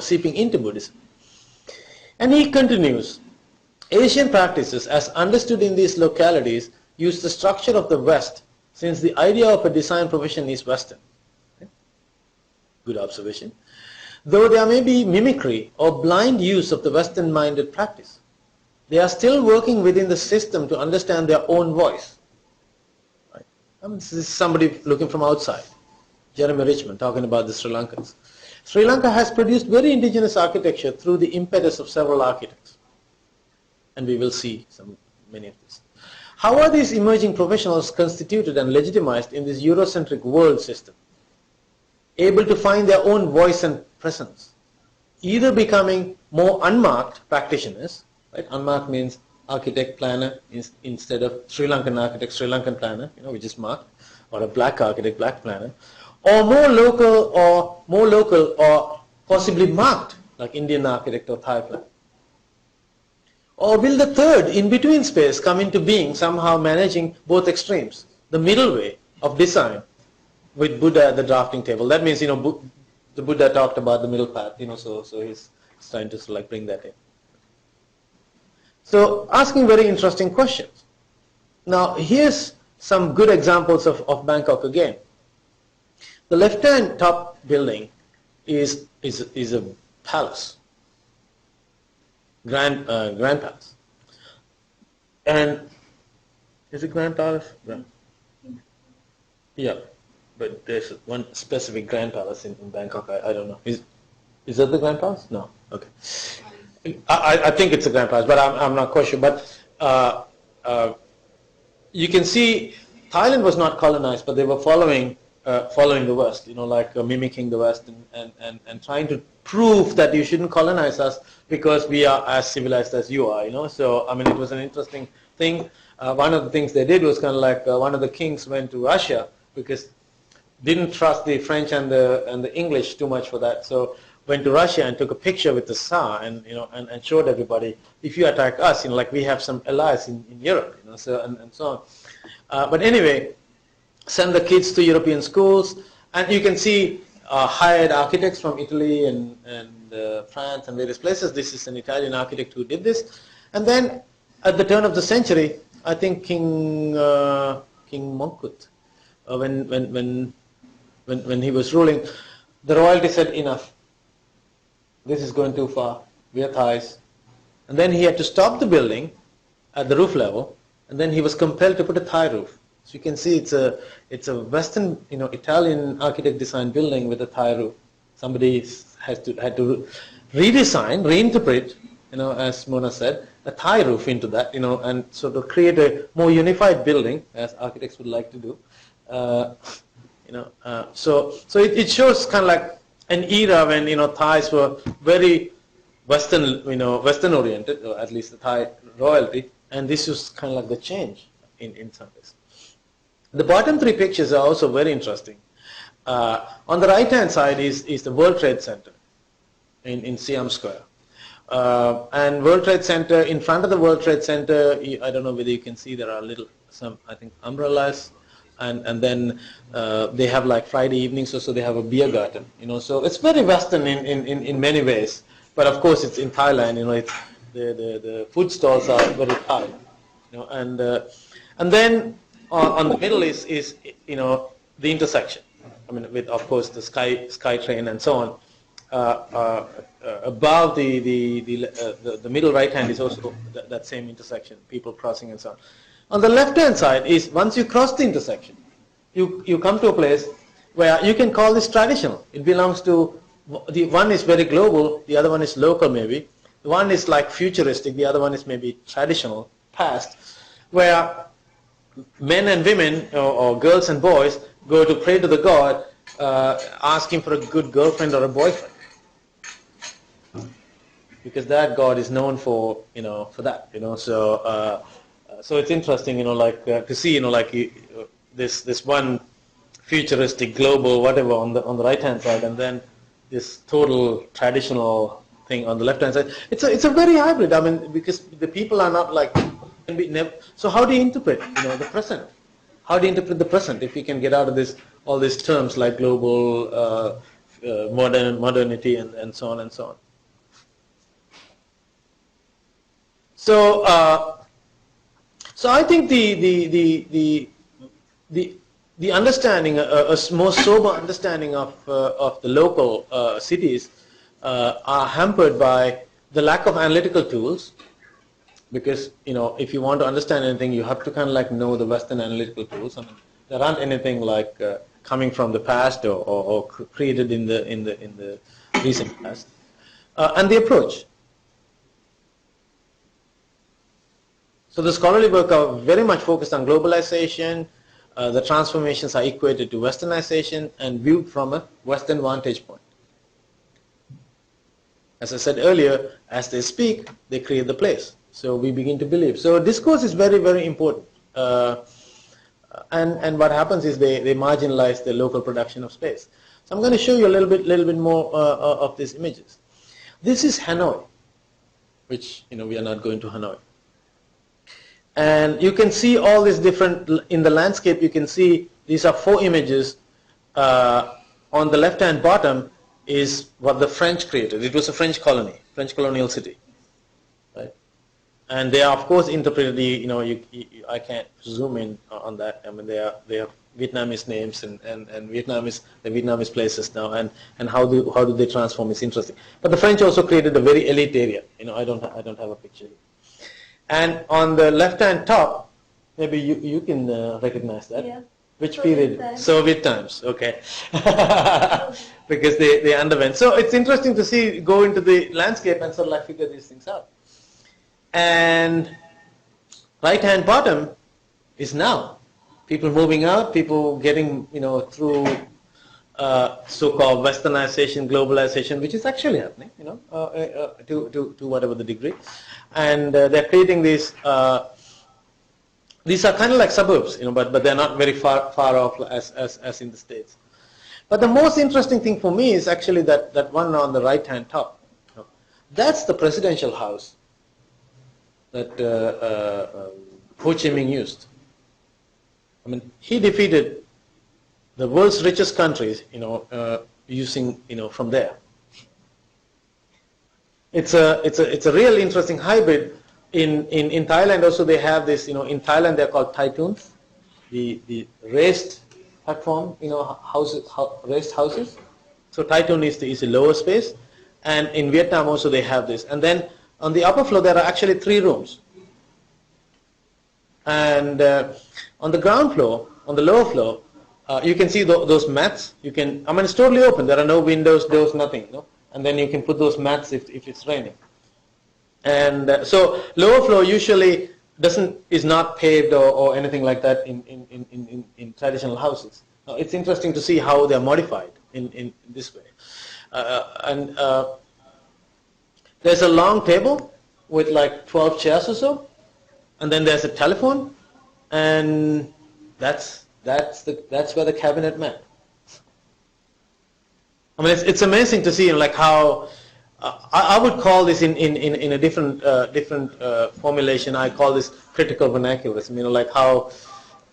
seeping into Buddhism. And he continues, Asian practices as understood in these localities use the structure of the West since the idea of a design profession is Western. Okay? Good observation. Though there may be mimicry or blind use of the Western-minded practice, they are still working within the system to understand their own voice. Right? This is somebody looking from outside. Jeremy Richmond talking about the Sri Lankans. Sri Lanka has produced very indigenous architecture through the impetus of several architects. And we will see many of these. How are these emerging professionals constituted and legitimized in this Eurocentric world system? Able to find their own voice and presence, either becoming more unmarked practitioners, right? Unmarked means architect, planner, instead of Sri Lankan architect, Sri Lankan planner, which is marked, or a black architect, black planner, or more local or possibly marked, like Indian architect or Thai planner. Or will the third in-between space come into being, somehow managing both extremes, the middle way of design, with Buddha at the drafting table? That means, the Buddha talked about the middle path, so he's trying to bring that in. So asking very interesting questions. Now here's some good examples of Bangkok again. The left-hand top building is a palace, grand palace, and is it Grand Palace? Yeah. But there's one specific Grand Palace in Bangkok. I don't know. Is that the Grand Palace? No. Okay. I think it's a Grand Palace, but I'm not quite sure. But you can see Thailand was not colonized, but they were following the West. Mimicking the West and trying to prove that you shouldn't colonize us because we are as civilized as you are. So it was an interesting thing. One of the things they did was kind of like one of the kings went to Russia because didn't trust the French and the English too much for that, so went to Russia and took a picture with the Tsar and showed everybody, if you attack us, we have some allies in Europe, so and so on. But anyway, send the kids to European schools, and you can see hired architects from Italy and France and various places. This is an Italian architect who did this, and then at the turn of the century, I think King Mongkut, when he was ruling, the royalty said enough. This is going too far. We are Thais. And then he had to stop the building at the roof level, and then he was compelled to put a Thai roof. So you can see it's a Western, Italian architect designed building with a Thai roof. Somebody had to redesign, reinterpret, as Mona said, a Thai roof into that, and sort of create a more unified building, as architects would like to do. So it shows kind of like an era when Thais were very Western, Western oriented, or at least the Thai royalty, and this was kind of like the change in some ways. The bottom three pictures are also very interesting. On the right hand side is the World Trade Center in Siam Square. And World Trade Center, in front of the World Trade Center, I don't know whether you can see, there are some umbrellas, and then they have like Friday evenings or so they have a beer garden, so it's very Western in many ways, but of course it's in Thailand, it's the food stalls are very Thai, and then on the middle is the intersection, with of course the sky train and so on. Above the middle right hand is also that same intersection, people crossing and so on. On the left hand side is, once you cross the intersection, you come to a place where you can call this traditional. It belongs to, the one is very global, the other one is local maybe. The one is like futuristic, the other one is maybe traditional, past, where men and women or girls and boys go to pray to the god, asking for a good girlfriend or a boyfriend. Because that god is known for, for that, so it's interesting, to see, this one futuristic, global, whatever on the right hand side, and then this total traditional thing on the left hand side. It's a very hybrid. Because the people are not like. So how do you interpret, the present? How do you interpret the present if you can get out of all these terms like global, modernity, and so on and so on. So I think the understanding, a more sober understanding of the local cities are hampered by the lack of analytical tools, because if you want to understand anything, you have to kind of like know the Western analytical tools. I mean, there aren't anything like coming from the past or created in the recent past, and the approach. So the scholarly work are very much focused on globalization. The transformations are equated to Westernization and viewed from a Western vantage point. As I said earlier, as they speak, they create the place. So we begin to believe. So discourse is very, very important. And what happens is they marginalize the local production of space. So I'm going to show you a little bit more of these images. This is Hanoi, which we are not going to Hanoi. And you can see all these different, in the landscape you can see these are 4 images. On the left hand bottom is what the French created. It was a French colony, French colonial city. Right? And they are of course interpreted, I can't zoom in on that. I mean they are Vietnamese names and the Vietnamese places now, and how do they transform is interesting. But the French also created a very elite area. I don't have a picture here. And on the left-hand top, maybe you can recognize that. Yeah. Which Soviet period? times. Soviet times. Okay. Because they underwent. So it's interesting to see, go into the landscape and sort of like figure these things out. And right-hand bottom is now. People moving out, people getting, through so-called westernization, globalization, which is actually happening, to whatever the degree. And they're creating these are kind of like suburbs, but they're not very far off as in the States. But the most interesting thing for me is actually that one on the right-hand top. That's the presidential house that Ho Chi Minh used. I mean, he defeated the world's richest countries, using, from there. It's a real interesting hybrid. In Thailand also they have this, in Thailand they're called Thaituns, the raised platform, houses, raised houses. So Thaitun is the lower space, and in Vietnam also they have this. And then on the upper floor there are actually 3 rooms. And on the ground floor, on the lower floor, you can see those mats. It's totally open. There are no windows, doors, nothing. And then you can put those mats if it's raining. And so lower floor usually is not paved or anything like that in traditional houses. Now, it's interesting to see how they're modified in this way. And there's a long table with like 12 chairs or so, and then there's a telephone, and that's where the cabinet met. I mean, it's amazing to see like how I would call this in a different formulation. I call this critical vernacularism. Like how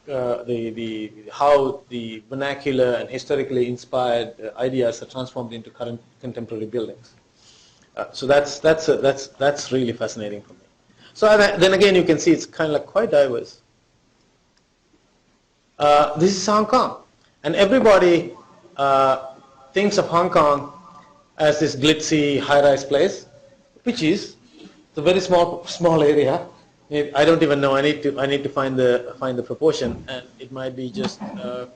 the vernacular and historically inspired ideas are transformed into current contemporary buildings. So that's really fascinating for me. So then again, you can see it's kind of like quite diverse. This is Hong Kong, and everybody thinks of Hong Kong as this glitzy high-rise place, which is a very small area. I don't even know. I need to find the proportion, and it might be just. I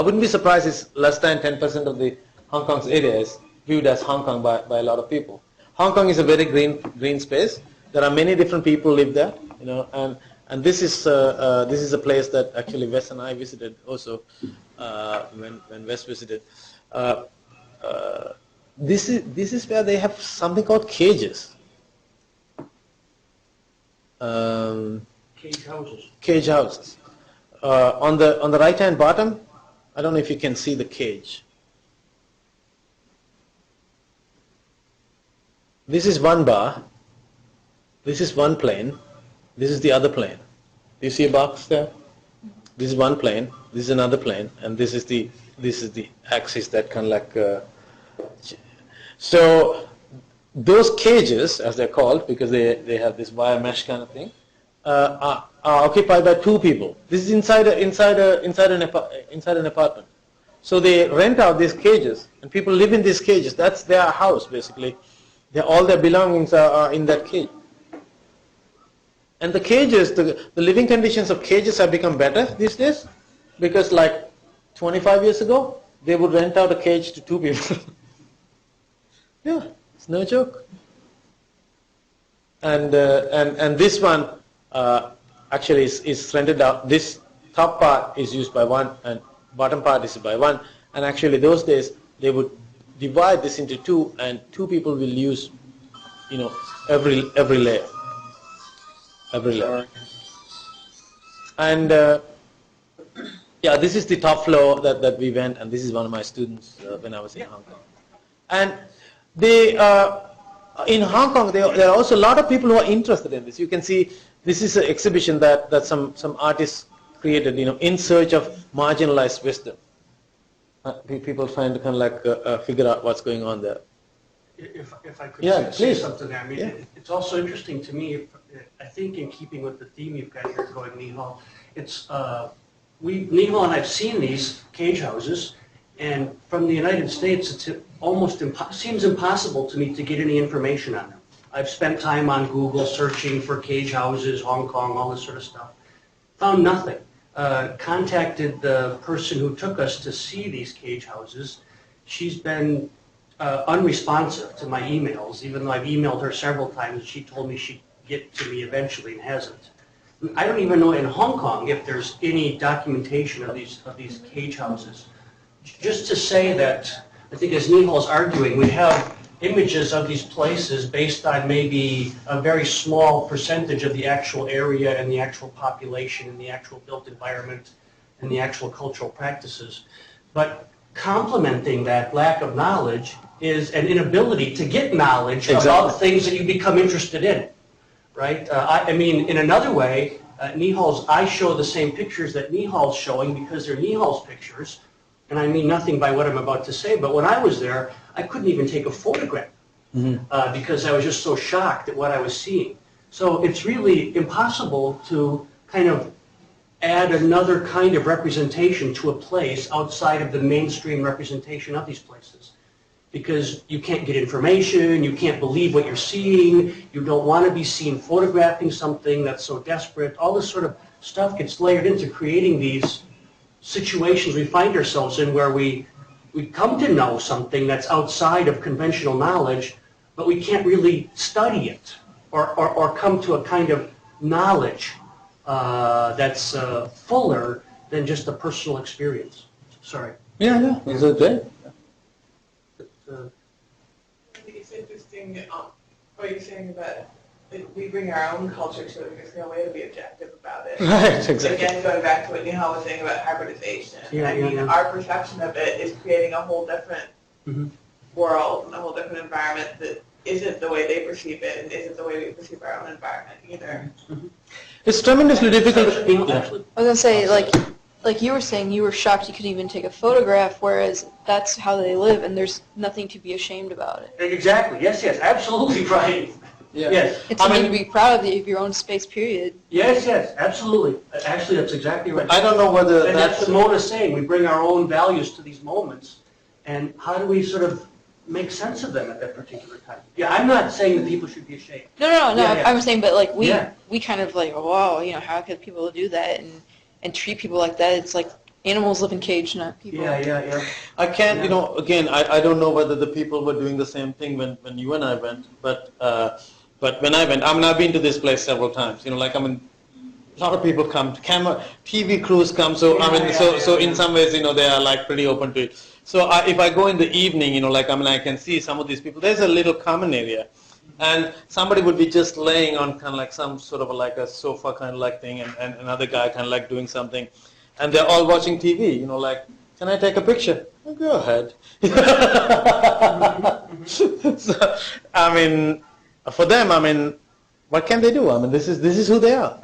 wouldn't be surprised if less than 10% of the Hong Kong's area is viewed as Hong Kong by a lot of people. Hong Kong is a very green space. There are many different people live there, and this is a place that actually Wes and I visited also when Wes visited. This is where they have something called cages. Cage houses. On the right hand bottom, I don't know if you can see the cage. This is one bar. This is one plane. This is the other plane. Do you see a box there? This is one plane. This is another plane, and this is the axis that kind of like. So those cages, as they're called, because they have this wire mesh kind of thing, are occupied by 2 people. This is inside an apartment. So they rent out these cages, and people live in these cages. That's their house, basically. All their belongings are in that cage. And the cages, the living conditions of cages have become better these days, because like 25 years ago, they would rent out a cage to 2 people. Yeah, it's no joke. And this one actually is rented out. This top part is used by one, and bottom part is by one. And actually, those days they would divide this into 2, and 2 people will use, every layer. Every layer. And yeah, this is the top floor that we went, and this is one of my students when I was in Hong Kong. And they, in Hong Kong, there are also a lot of people who are interested in this. You can see this is an exhibition that some artists created, in search of marginalized wisdom. People trying to kind of like figure out what's going on there. If I could Yeah, say please. something there, I mean, Yeah. it's also interesting to me, I think in keeping with the theme you've got here going, Nihal, it's, Nihal and I've seen these cage houses, and from the United States, it's almost seems impossible to me to get any information on them. I've spent time on Google searching for cage houses, Hong Kong, all this sort of stuff. Found nothing. Contacted the person who took us to see these cage houses. She's been unresponsive to my emails, even though I've emailed her several times. She told me she'd get to me eventually and hasn't. I don't even know in Hong Kong if there's any documentation of these cage houses. Just to say that, I think as Nihal's arguing, we have images of these places based on maybe a very small percentage of the actual area and the actual population and the actual built environment and the actual cultural practices. But complementing that lack of knowledge is an inability to get knowledge about things that you become interested in, right? I mean, in another way, I show the same pictures that Nihal's showing because they're Nihal's pictures, and I mean nothing by what I'm about to say, but when I was there, I couldn't even take a photograph because I was just so shocked at what I was seeing. So it's really impossible to kind of add another kind of representation to a place outside of the mainstream representation of these places. Because you can't get information, you can't believe what you're seeing, you don't want to be seen photographing something that's so desperate. All this sort of stuff gets layered into creating these situations we find ourselves in where we come to know something that's outside of conventional knowledge, but we can't really study it or come to a kind of knowledge that's fuller than just a personal experience. Sorry. Yeah, is it great? I think it's interesting what you're saying about we bring our own culture to it because there's no way to be objective about it. Right, exactly. Again, going back to what Nihal was saying about hybridization. Yeah, our perception of it is creating a whole different world and a whole different environment that isn't the way they perceive it and isn't the way we perceive our own environment either. It's tremendously difficult. I was gonna say, like you were saying, you were shocked you couldn't even take a photograph, whereas that's how they live, and there's nothing to be ashamed about it. Exactly. Yes, absolutely right. Yeah. Yes. It's something to be proud of your own space, period. Yes, absolutely. Actually, that's exactly right. I don't know whether And that's what Mona's saying. We bring our own values to these moments, and how do we sort of make sense of them at that particular time? Yeah, I'm not saying that people should be ashamed. No. Yeah. I'm saying, but like Yeah. we kind of like, wow, how could people do that and treat people like that? It's like animals live in cage, not people. Yeah. I can't, again, I don't know whether the people were doing the same thing when you and I went, but when I went, I've been to this place several times. A lot of people come, TV crews come. So so in some ways, they are like pretty open to it. So if I go in the evening, I can see some of these people. There's a little common area, and somebody would be just laying on kind of like some sort of like a sofa kind of like thing, and another guy kind of like doing something, and they're all watching TV. Can I take a picture? Oh, go ahead. So, for them, what can they do? This is who they are.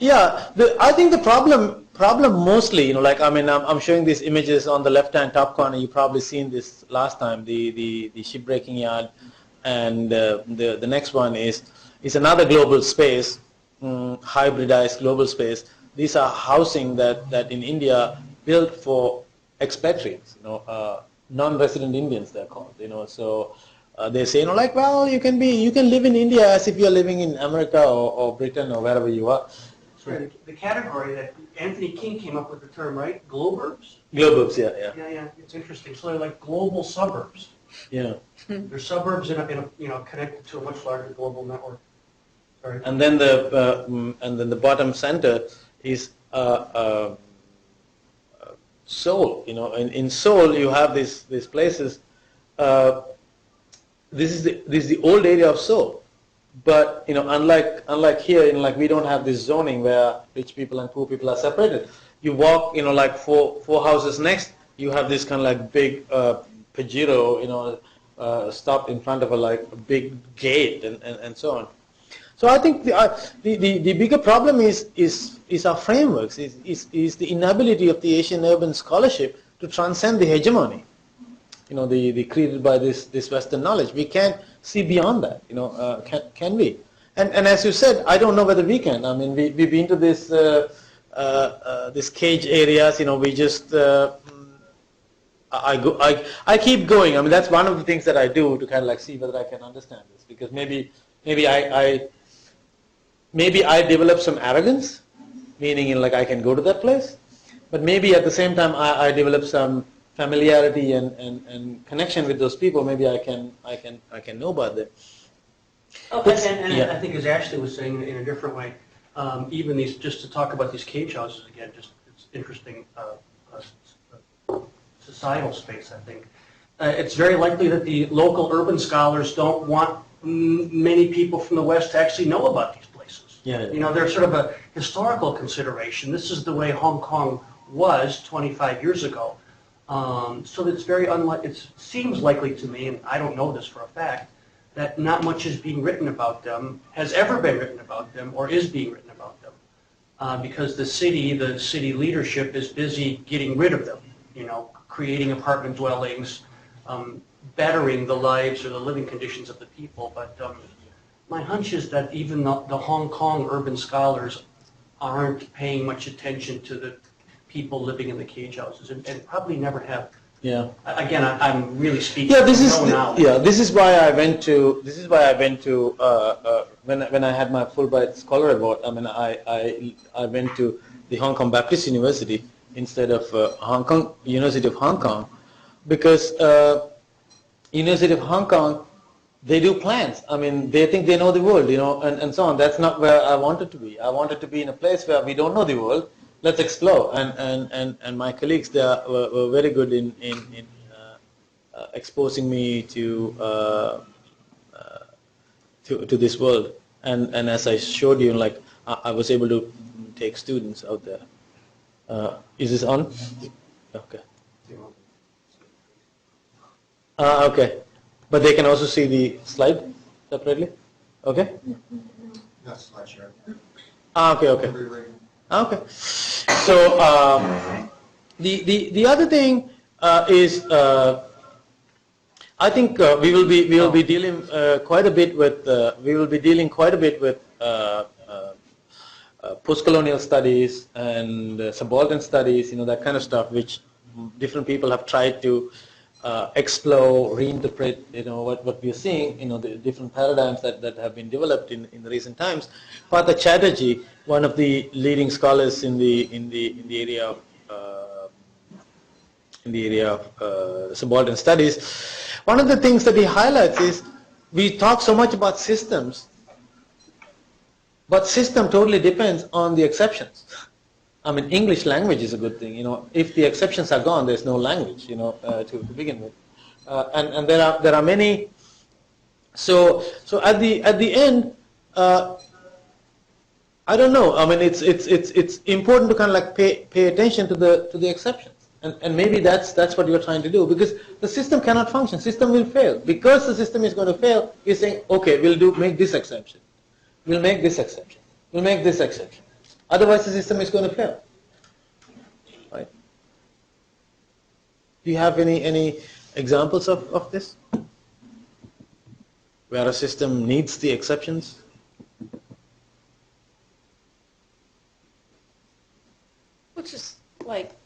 I think the problem mostly, I'm showing these images on the left-hand top corner. You've probably seen this last time, the shipbreaking yard, and the next one is another global space, hybridized global space. these are housing that in India built for expatriates, non-resident Indians they're called, so they say, like, well, you can live in India as if you're living in America or Britain or wherever you are. Sorry, the category that Anthony King came up with the term, right? Globurbs? Globurbs, yeah. Yeah, it's interesting. So they're like global suburbs. Yeah. They're suburbs connected to a much larger global network. Sorry. And then the bottom center is Seoul. In Seoul you have these places. This is the old area of Seoul, but unlike here, we don't have this zoning where rich people and poor people are separated. You walk, like four houses next, you have this kind of like big Pajero, stopped in front of a big gate and so on. So I think the bigger problem is our frameworks, is the inability of the Asian urban scholarship to transcend the hegemony, the created by this Western knowledge. We can't see beyond that, can we? And as you said, I don't know whether we can. I mean, we've been to this cage areas, we just I keep going. I mean, that's one of the things that I do to kind of see whether I can understand this, because maybe I develop some arrogance, meaning I can go to that place, but maybe at the same time I develop some familiarity and connection with those people. Maybe I can know about them. Oh, and I think, as Ashley was saying in a different way, even these, just to talk about these cage houses again, just it's interesting societal space, I think. It's very likely that the local urban scholars don't want many people from the West to actually know about these places. Yeah. They're sort of a historical consideration. This is the way Hong Kong was 25 years ago. So it's very it seems likely to me, and I don't know this for a fact, that not much is being written about them, has ever been written about them, or is being written about them. Because the city leadership is busy getting rid of them, creating apartment dwellings, bettering the lives or the living conditions of the people. But my hunch is that even the Hong Kong urban scholars aren't paying much attention to the people living in the cage houses, and probably never have. Yeah. Again, I'm really speaking. Yeah, this is why I went to when I had my Fulbright Scholar Award. I mean, I went to the Hong Kong Baptist University instead of University of Hong Kong, because University of Hong Kong, they do plans. I mean, they think they know the world, and so on. That's not where I wanted to be. I wanted to be in a place where we don't know the world. Let's explore. And my colleagues there were very good in exposing me to this world. And as I showed you, I was able to take students out there. Is this on? Okay. Okay. But they can also see the slide separately? Okay? Not slide share. Okay. Okay. So the other thing is, I think we will be dealing quite a bit with post-colonial studies and subaltern studies, that kind of stuff, which different people have tried to explore, reinterpret, what we are seeing, the different paradigms that have been developed in the recent times. Partha Chatterjee, one of the leading scholars in the area of subaltern studies, one of the things that he highlights is we talk so much about systems, but system totally depends on the exceptions. I mean, English language is a good thing. If the exceptions are gone, there's no language. To begin with, and there are many. So at the end, I don't know. I mean, it's important to kind of pay attention to the exceptions, and maybe that's what you're trying to do, because the system cannot function. System will fail. Because the system is going to fail, you're saying, okay, make this exception. We'll make this exception. We'll make this exception. Otherwise, the system is going to fail. Right? Do you have any examples of this, where a system needs the exceptions? Which is like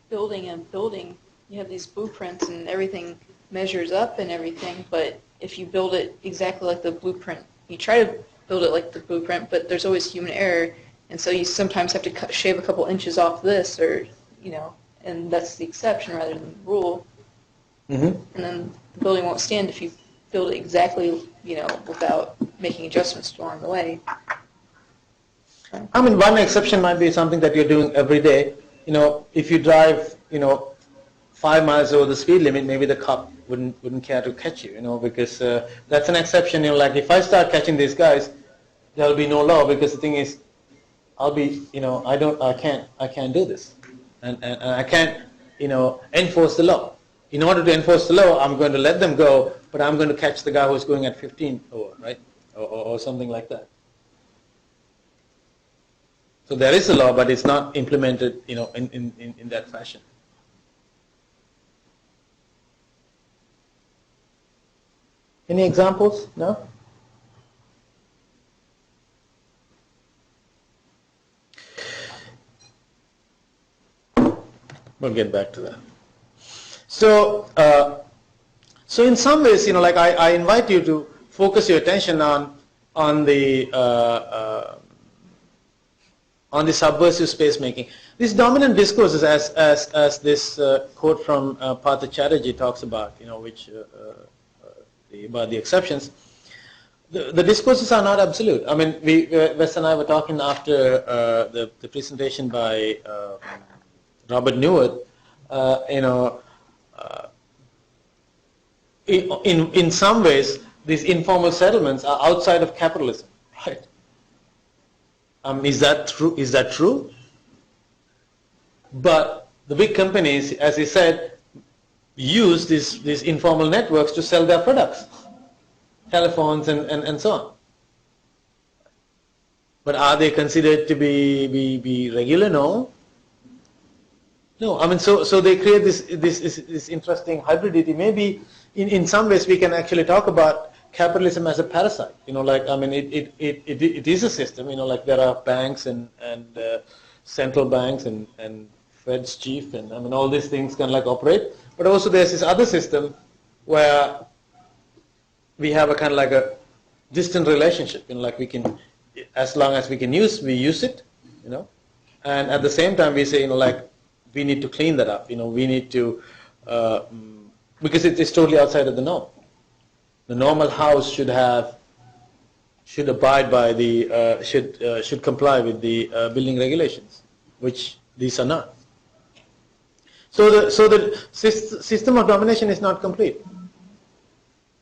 building a building. You have these blueprints and everything measures up and everything, but if you build it exactly like the blueprint, you try to build it like the blueprint, but there's always human error, and so you sometimes have to shave a couple inches off this, or, and that's the exception rather than the rule. Mm-hmm. And then the building won't stand if you build it exactly, without making adjustments along the way. I mean, one exception might be something that you're doing every day. If you drive, 5 miles over the speed limit, maybe the cop wouldn't care to catch you, because that's an exception. Like if I start catching these guys, there'll be no law, because the thing is, I'll be, I can't do this, and I can't, enforce the law. In order to enforce the law, I'm going to let them go, but I'm going to catch the guy who's going at 15 over, right, or something like that. So there is a law, but it's not implemented, in that fashion. Any examples? No? We'll get back to that. So, so in some ways, like I invite you to focus your attention on the subversive space making. These dominant discourses, as this quote from Partha Chatterjee talks about, which about the exceptions. The discourses are not absolute. I mean, Wes and I were talking after the presentation by Robert Neward. In some ways, these informal settlements are outside of capitalism, right? Is that true? Is that true? But the big companies, as he said, use these informal networks to sell their products, telephones and so on. But are they considered to be regular? No. No. I mean, so they create this interesting hybridity. Maybe in some ways we can actually talk about capitalism as a parasite. Like, I mean, it is a system. Like there are banks and central banks and Fed's chief, and I mean all these things can like operate. But also there's this other system where we have a kind of like a distant relationship. Like we can, as long as we use it. And at the same time we say, like we need to clean that up. We need to because it's totally outside of the norm. The normal house should abide by the should comply with the building regulations, which these are not. So the system of domination is not complete.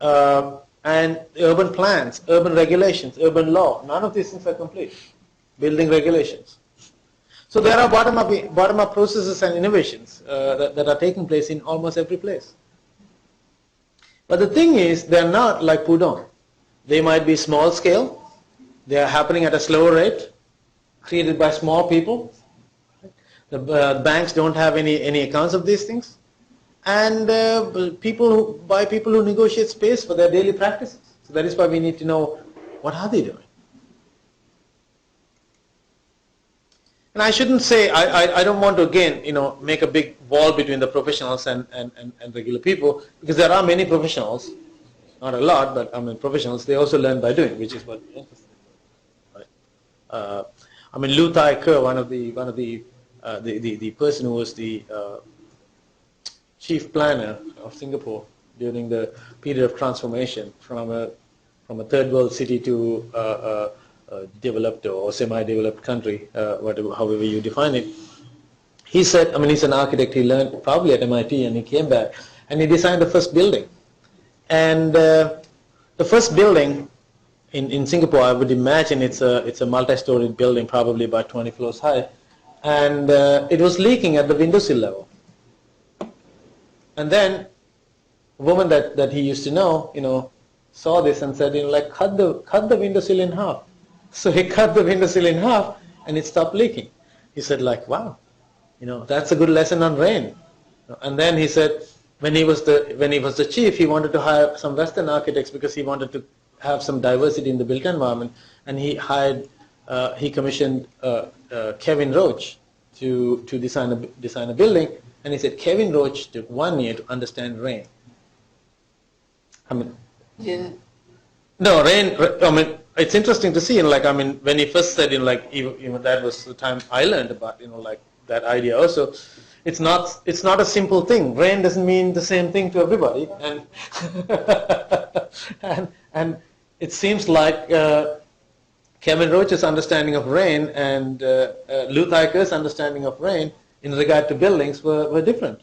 And urban plans, urban regulations, urban law, none of these things are complete. Building regulations. So there are bottom-up processes and innovations that are taking place in almost every place. But the thing is, they're not like Pudong. They might be small scale. They are happening at a slower rate, created by small people. The banks don't have any accounts of these things, and people who negotiate space for their daily practices. So that is why we need to know what are they doing. And I shouldn't say I don't want to again make a big wall between the professionals and regular people, because there are many professionals, not a lot, but I mean professionals. They also learn by doing, which is what we're interested in. Right? I mean Louis Kahn, one of the person who was the chief planner of Singapore during the period of transformation from a third world city to a developed or semi-developed country, however you define it. He said, I mean, he's an architect. He learned probably at MIT, and he came back and he designed the first building. And the first building in Singapore, I would imagine it's a multi-storied building, probably about 20 floors high. And it was leaking at the windowsill level. And then a woman that he used to know, saw this and said, like cut the windowsill in half. So he cut the windowsill in half, and it stopped leaking. He said, like, wow, that's a good lesson on rain. And then he said, when he was the chief, he wanted to hire some Western architects because he wanted to have some diversity in the built environment, and he commissioned Kevin Roach to design a building, and he said Kevin Roach took 1 year to understand rain. I mean, Didn't. no, rain. I mean, it's interesting to see. Like, I mean, when he first said, like, that was the time I learned about, like that idea. Also, it's not a simple thing. Rain doesn't mean the same thing to everybody, and and it seems like Kevin Roach's understanding of rain and Lou Thyker's understanding of rain in regard to buildings were different.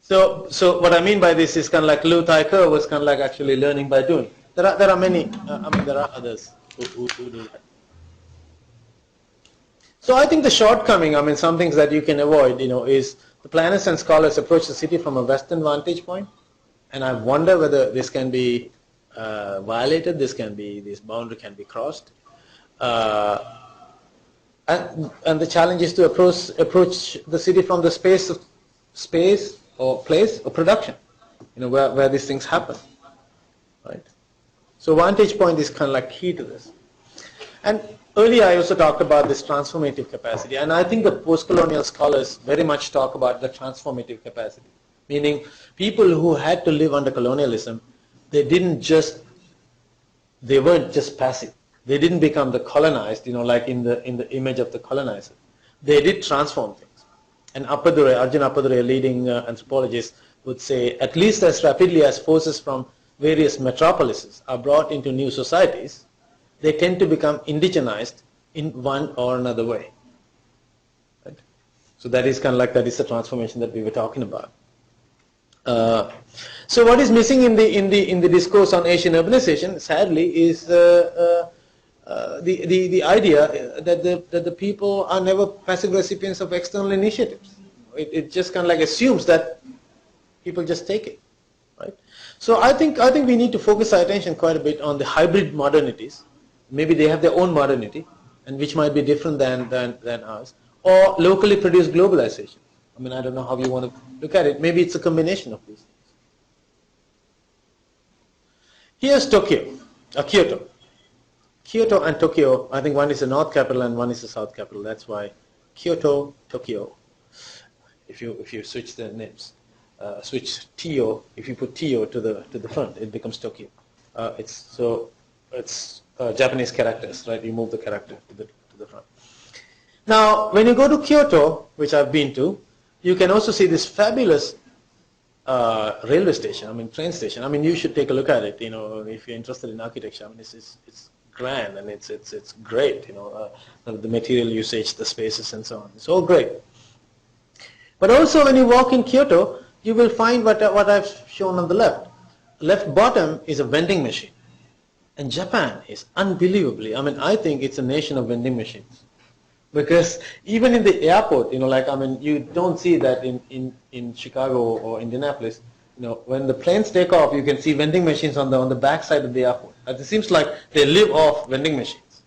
So what I mean by this is kind of like Lou Thyker was kind of like actually learning by doing. There are many. There are others who do that. So I think the shortcoming, some things that you can avoid, is the planners and scholars approach the city from a Western vantage point, and I wonder whether this can be violated. This boundary can be crossed, and the challenge is to approach the city from the space or place of production, where these things happen, right? So vantage point is kind of like key to this. And earlier I also talked about this transformative capacity, and I think the post-colonial scholars very much talk about the transformative capacity, meaning people who had to live under colonialism, they weren't just passive. They didn't become the colonized, like in the image of the colonizer. They did transform things. And Arjun Appadurai, a leading anthropologist, would say at least as rapidly as forces from various metropolises are brought into new societies, they tend to become indigenized in one or another way. Right? So that is the transformation that we were talking about. So what is missing in the discourse on Asian urbanization, sadly, is the idea that the people are never passive recipients of external initiatives. It just kind of like assumes that people just take it, right? So I think we need to focus our attention quite a bit on the hybrid modernities. Maybe they have their own modernity, and which might be different than ours, or locally produced globalization. I don't know how you want to look at it. Maybe it's a combination of these things. Here's Kyoto. Kyoto and Tokyo, I think one is the north capital and one is the south capital. That's why Kyoto, Tokyo. If you switch the names, switch Tio. If you put Tio to the front, it becomes Tokyo. It's Japanese characters, right? You move the character to the front. Now, when you go to Kyoto, which I've been to, you can also see this fabulous railway station. Train station. You should take a look at it. If you're interested in architecture, it's grand and it's great. The material usage, the spaces, and so on. It's all great. But also, when you walk in Kyoto, you will find what I've shown on the left. Left bottom is a vending machine, and Japan is unbelievably. I think it's a nation of vending machines. Because even in the airport, you don't see that in Chicago or Indianapolis. When the planes take off, you can see vending machines on the back side of the airport. It seems like they live off vending machines.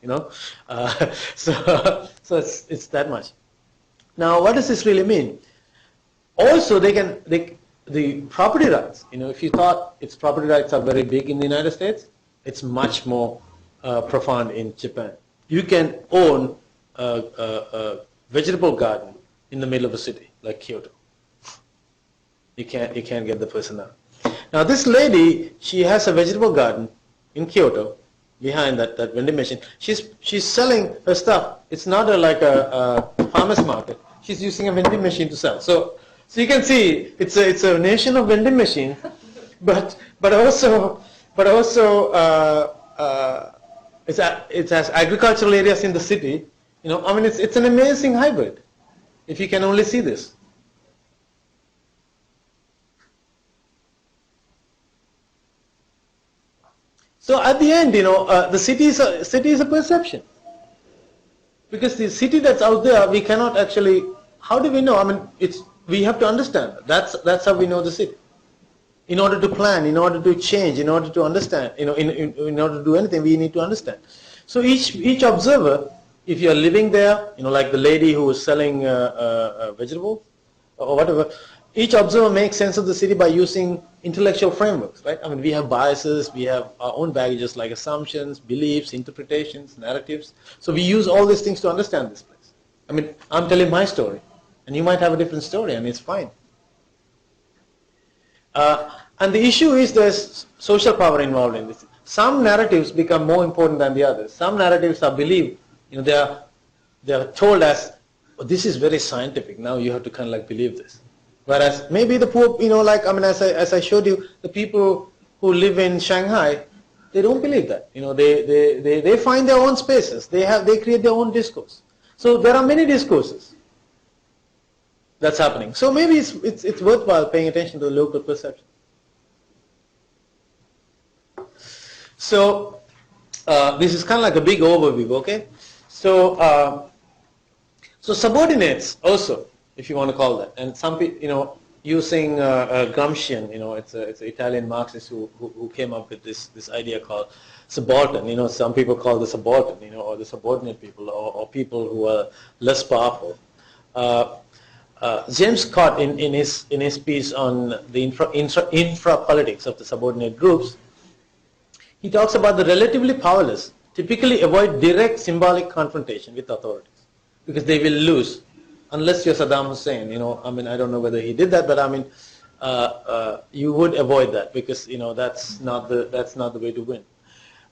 So it's that much. Now, what does this really mean? Also, the property rights. If you thought its property rights are very big in the United States, it's much more profound in Japan. You can own a vegetable garden in the middle of a city like Kyoto. You can't get the person out. Now this lady, she has a vegetable garden in Kyoto behind that vending machine. She's selling her stuff. It's not like a farmer's market. She's using a vending machine to sell. So you can see it's a nation of vending machines, but also it has agricultural areas in the city. It's an amazing hybrid, if you can only see this. So at the end, the city is a perception. Because the city that's out there, we cannot actually. How do we know? We have to understand. That's how we know the city. In order to plan, in order to change, in order to understand, in order to do anything, we need to understand. So each observer, if you are living there, like the lady who was selling vegetables or whatever, each observer makes sense of the city by using intellectual frameworks, right? I mean, we have biases, we have our own baggages like assumptions, beliefs, interpretations, narratives. So we use all these things to understand this place. I mean, I'm telling my story, and you might have a different story, and it's fine. And the issue is there's social power involved in this. Some narratives become more important than the others. Some narratives are believed, they are told as, oh, this is very scientific, now you have to kind of like believe this. Whereas maybe the poor, as I showed you, the people who live in Shanghai, they don't believe that. They find their own spaces. They create their own discourse. So there are many discourses that's happening. So maybe it's worthwhile paying attention to the local perception. So this is kind of like a big overview, okay? So subordinates also, if you want to call that, and some people, using Gramscian, it's an Italian Marxist who came up with this idea called subaltern. Some people call the subaltern, or the subordinate people, or people who are less powerful. James Scott, in his piece on the infra politics of the subordinate groups, he talks about the relatively powerless typically avoid direct symbolic confrontation with authorities because they will lose. Unless you're Saddam Hussein, I don't know whether he did that, but you would avoid that because that's not the way to win.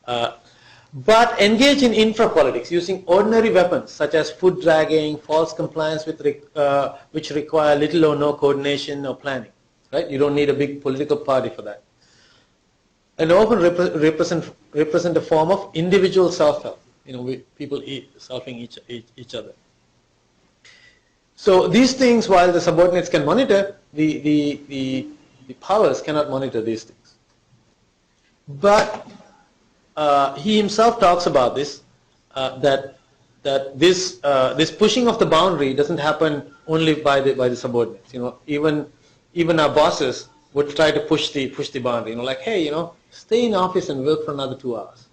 But engage in infra-politics using ordinary weapons such as foot dragging, false compliance which require little or no coordination or planning. Right? You don't need a big political party for that. And often represent a form of individual self-help. People selfing each other. So these things, while the subordinates can monitor, the powers cannot monitor these things. But he himself talks about this, that this pushing of the boundary doesn't happen only by the subordinates. Even our bosses would try to push the boundary. Like, hey, stay in office and work for another 2 hours.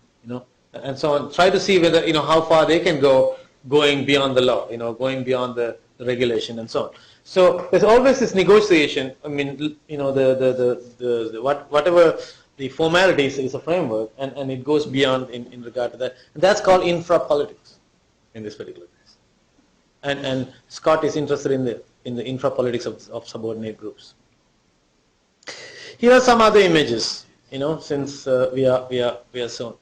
And so on. Try to see whether how far they can go, going beyond the law. Going beyond the regulation and so on. So there's always this negotiation. I mean, whatever the formalities is a framework, and it goes beyond in regard to that. And that's called infra-politics in this particular case. And Scott is interested in the infra-politics of subordinate groups. Here are some other images. Since we are so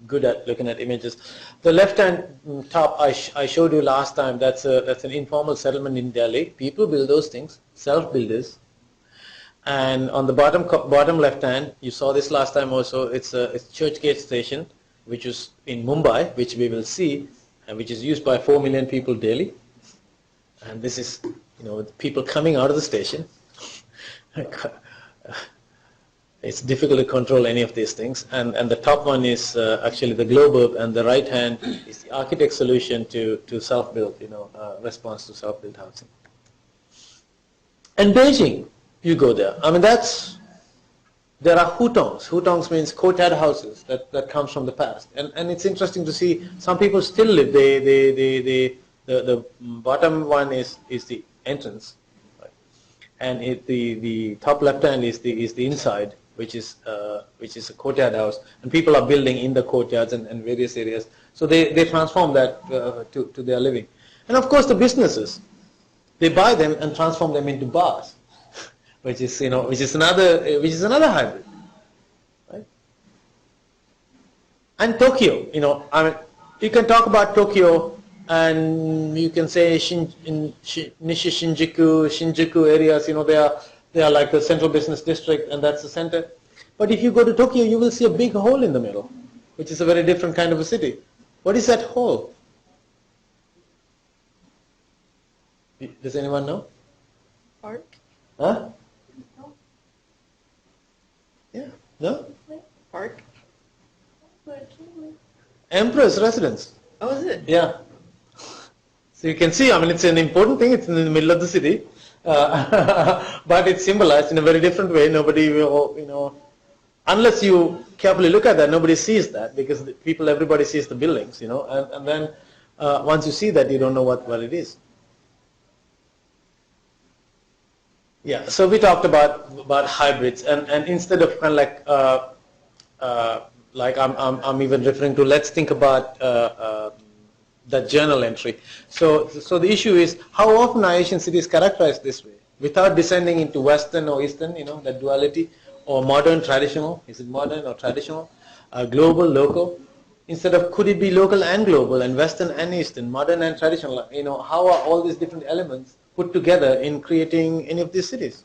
good at looking at images. The left-hand top I showed you last time. That's an informal settlement in Delhi. People build those things, self-builders. And on the bottom left-hand, you saw this last time also. It's Churchgate Station, which is in Mumbai, which we will see, and which is used by 4 million people daily. And this is people coming out of the station. It's difficult to control any of these things. And the top one is actually the globe, and the right hand is the architect's solution to self-built, response to self-built housing. And Beijing, you go there. I mean, there are hutongs. Hutongs means courtyard houses that comes from the past. And it's interesting to see some people still live. The bottom one is the entrance, right? And the top left hand is the inside, which is a courtyard house, and people are building in the courtyards and various areas. So they transform that to their living. And of course the businesses, they buy them and transform them into bars, which is another hybrid, right? And Tokyo, I mean, you can talk about Tokyo, and you can say Nishi Shinjuku areas, they are like the central business district, and that's the center. But if you go to Tokyo, you will see a big hole in the middle, which is a very different kind of a city. What is that hole? Does anyone know? Park? Huh? Yeah. No? Park? Emperor's residence. Oh, is it? Yeah. So you can see, I mean, it's an important thing. It's in the middle of the city. But it's symbolized in a very different way. Nobody will, unless you carefully look at that, nobody sees that, because everybody sees the buildings, and then once you see that, you don't know what it is. Yeah, so we talked about hybrids, and instead of kind of like I'm even referring to, let's think about that journal entry. So the issue is, how often are Asian cities characterized this way, without descending into Western or Eastern, that duality, or modern, traditional? Is it modern or traditional? Global, local? Instead of, could it be local and global, and Western and Eastern, modern and traditional? How are all these different elements put together in creating any of these cities?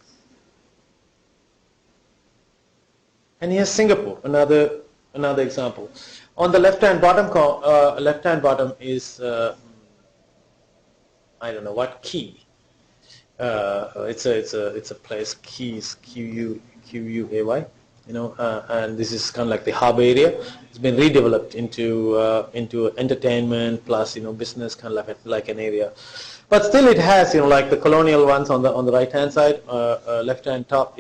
And here's Singapore, another example. On the left-hand bottom is I don't know what, Key. It's a place, Keys, Quay. And this is kind of like the harbor area. It's been redeveloped into entertainment plus business, kind of like an area. But still, it has like the colonial ones on the right hand side, left hand top.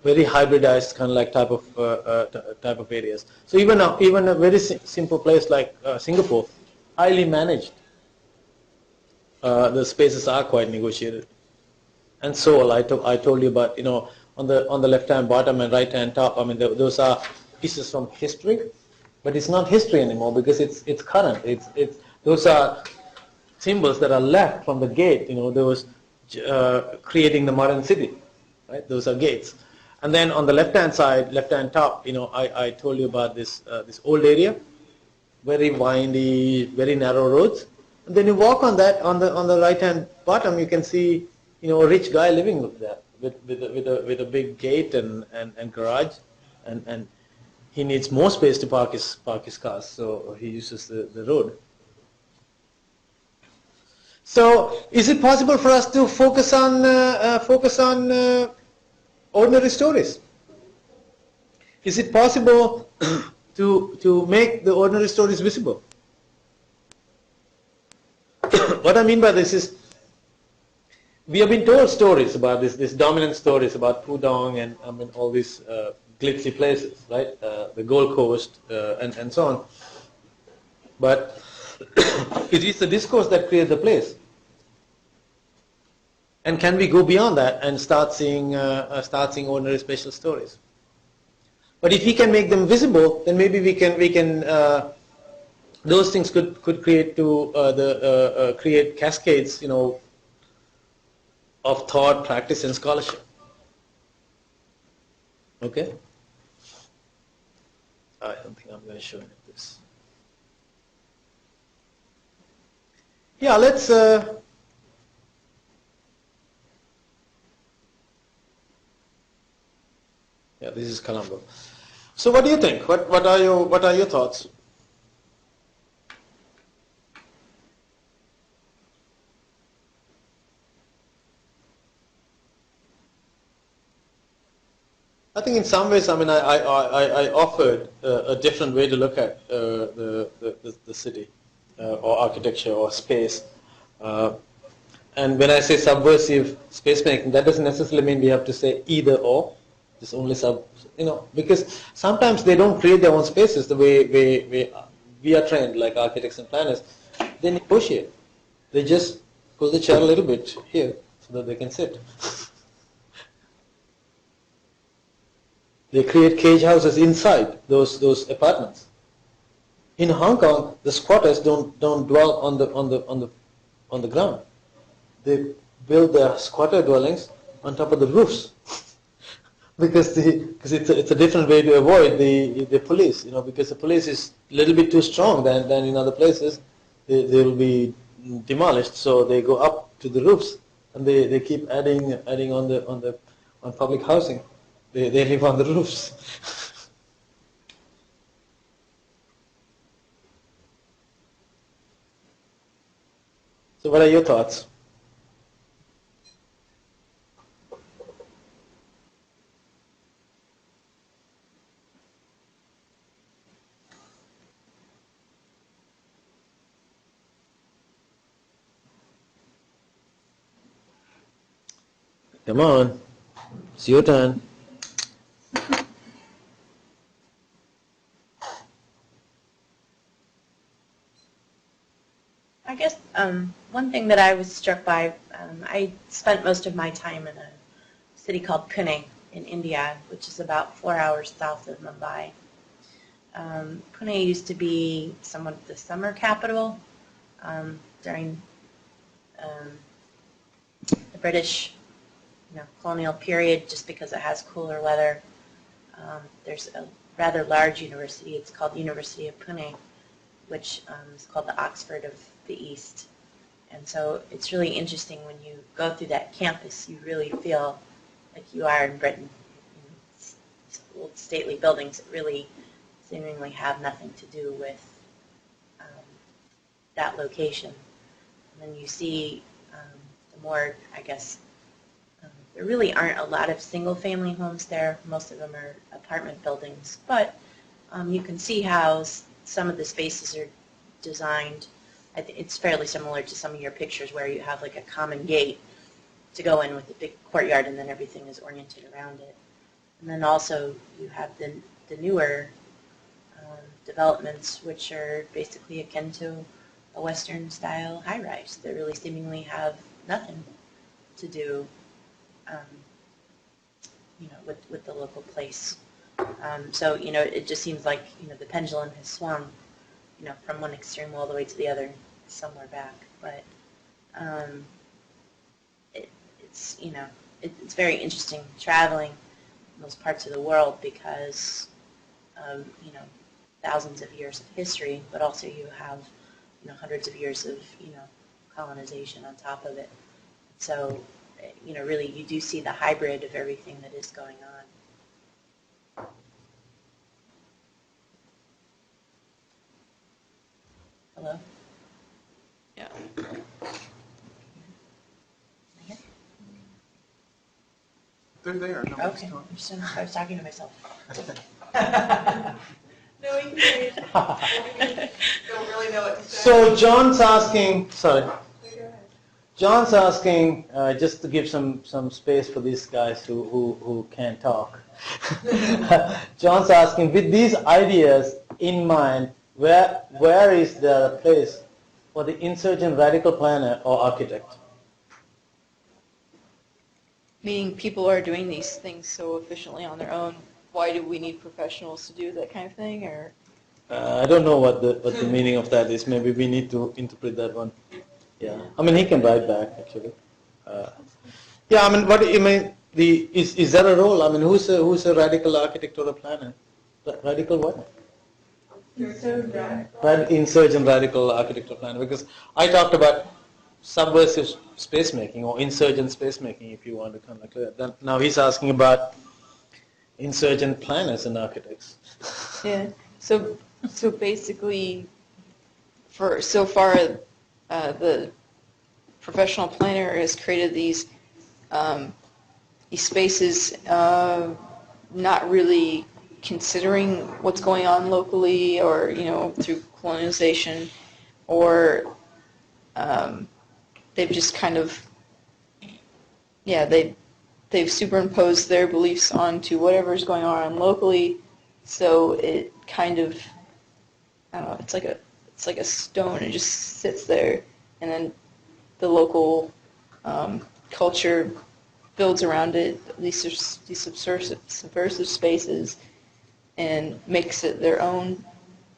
Very hybridized kind of like type of areas. So even a very simple place like Singapore, highly managed. The spaces are quite negotiated. And so I told you about on the left hand bottom and right hand top. I mean those are pieces from history, but it's not history anymore because it's current. Those are symbols that are left from the gate. Those creating the modern city, right? Those are gates. And then on the left hand side, left hand top, I told you about this old area, very windy, very narrow roads. And then you walk on that on the right hand bottom, you can see a rich guy living there with a big gate and garage, and he needs more space to park his cars, so he uses the road. So is it possible for us to focus on ordinary stories? Is it possible to make the ordinary stories visible? What I mean by this is, we have been told stories about this dominant stories about Pudong and all these glitzy places, right? The Gold Coast and so on. But it is the discourse that creates the place. And can we go beyond that and start seeing ordinary special stories? But if we can make them visible, then maybe we can those things could create create cascades, of thought, practice, and scholarship. Okay. I don't think I'm going to show any of this. Yeah, let's. Yeah, this is Colombo. So, what do you think? What are your thoughts? I think in some ways, I offered a different way to look at the city or architecture or space. And when I say subversive space making, that doesn't necessarily mean we have to say either or. Just only because sometimes they don't create their own spaces the way we are trained, like architects and planners. They negotiate. They just pull the chair a little bit here so that they can sit. They create cage houses inside those apartments. In Hong Kong, the squatters don't dwell on the ground. They build their squatter dwellings on top of the roofs. Because it's a different way to avoid the police, because the police is a little bit too strong than in other places. They will be demolished, so they go up to the roofs and they keep adding on public housing. They live on the roofs. So what are your thoughts? Come on, it's your turn. I guess one thing that I was struck by, I spent most of my time in a city called Pune in India, which is about 4 hours south of Mumbai. Pune used to be somewhat of the summer capital during the British colonial period, just because it has cooler weather. There's a rather large university. It's called the University of Pune, which is called the Oxford of the East. And so it's really interesting when you go through that campus, you really feel like you are in Britain. These old stately buildings that really seemingly have nothing to do with that location. And then you see the more, I guess, there really aren't a lot of single-family homes there. Most of them are apartment buildings. But you can see how some of the spaces are designed. I think it's fairly similar to some of your pictures where you have like a common gate to go in with a big courtyard, and then everything is oriented around it. And then also you have the newer developments, which are basically akin to a Western-style high-rise that really seemingly have nothing to do, with the local place. So it just seems like the pendulum has swung, from one extreme all the way to the other, somewhere back. But it's very interesting traveling in those parts of the world because of thousands of years of history, but also you have hundreds of years of colonization on top of it. So really you do see the hybrid of everything that is going on. Hello? Yeah. They're there. No one's Okay, talking. I was talking to myself. No, we can hear you. Don't really know what to say. So John's asking, sorry, Go ahead. John's asking, just to give some space for these guys who can't talk. John's asking, with these ideas in mind, where is the place for the insurgent radical planner or architect? Meaning people are doing these things so efficiently on their own. Why do we need professionals to do that kind of thing? Or I don't know what the meaning of that is. Maybe we need to interpret that one. Yeah, I mean he can write back actually. Yeah, I mean what I mean is there a role? I mean who's a radical architect or a planner? Radical what? Insurgent radical architect or planner. Because I talked about subversive space making or insurgent space making, if you want to kind of clear that. Now he's asking about insurgent planners and architects. yeah. So basically, for so far, the professional planner has created these spaces, not really considering what's going on locally, or through colonization, or they've just kind of they've superimposed their beliefs onto whatever's going on locally, so it kind of, I don't know, it's like a stone. It just sits there, and then the local culture builds around it these subversive spaces and makes it their own.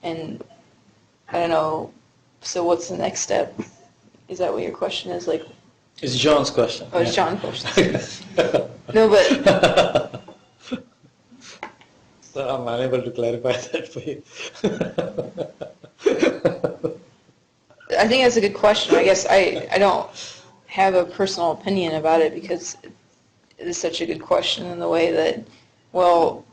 And I don't know. So what's the next step? Is that what your question is? Like, It's John's question. oh, it's John's question. No, but so I'm unable to clarify that for you. I think that's a good question. I guess I don't have a personal opinion about it because it is such a good question in the way that, well,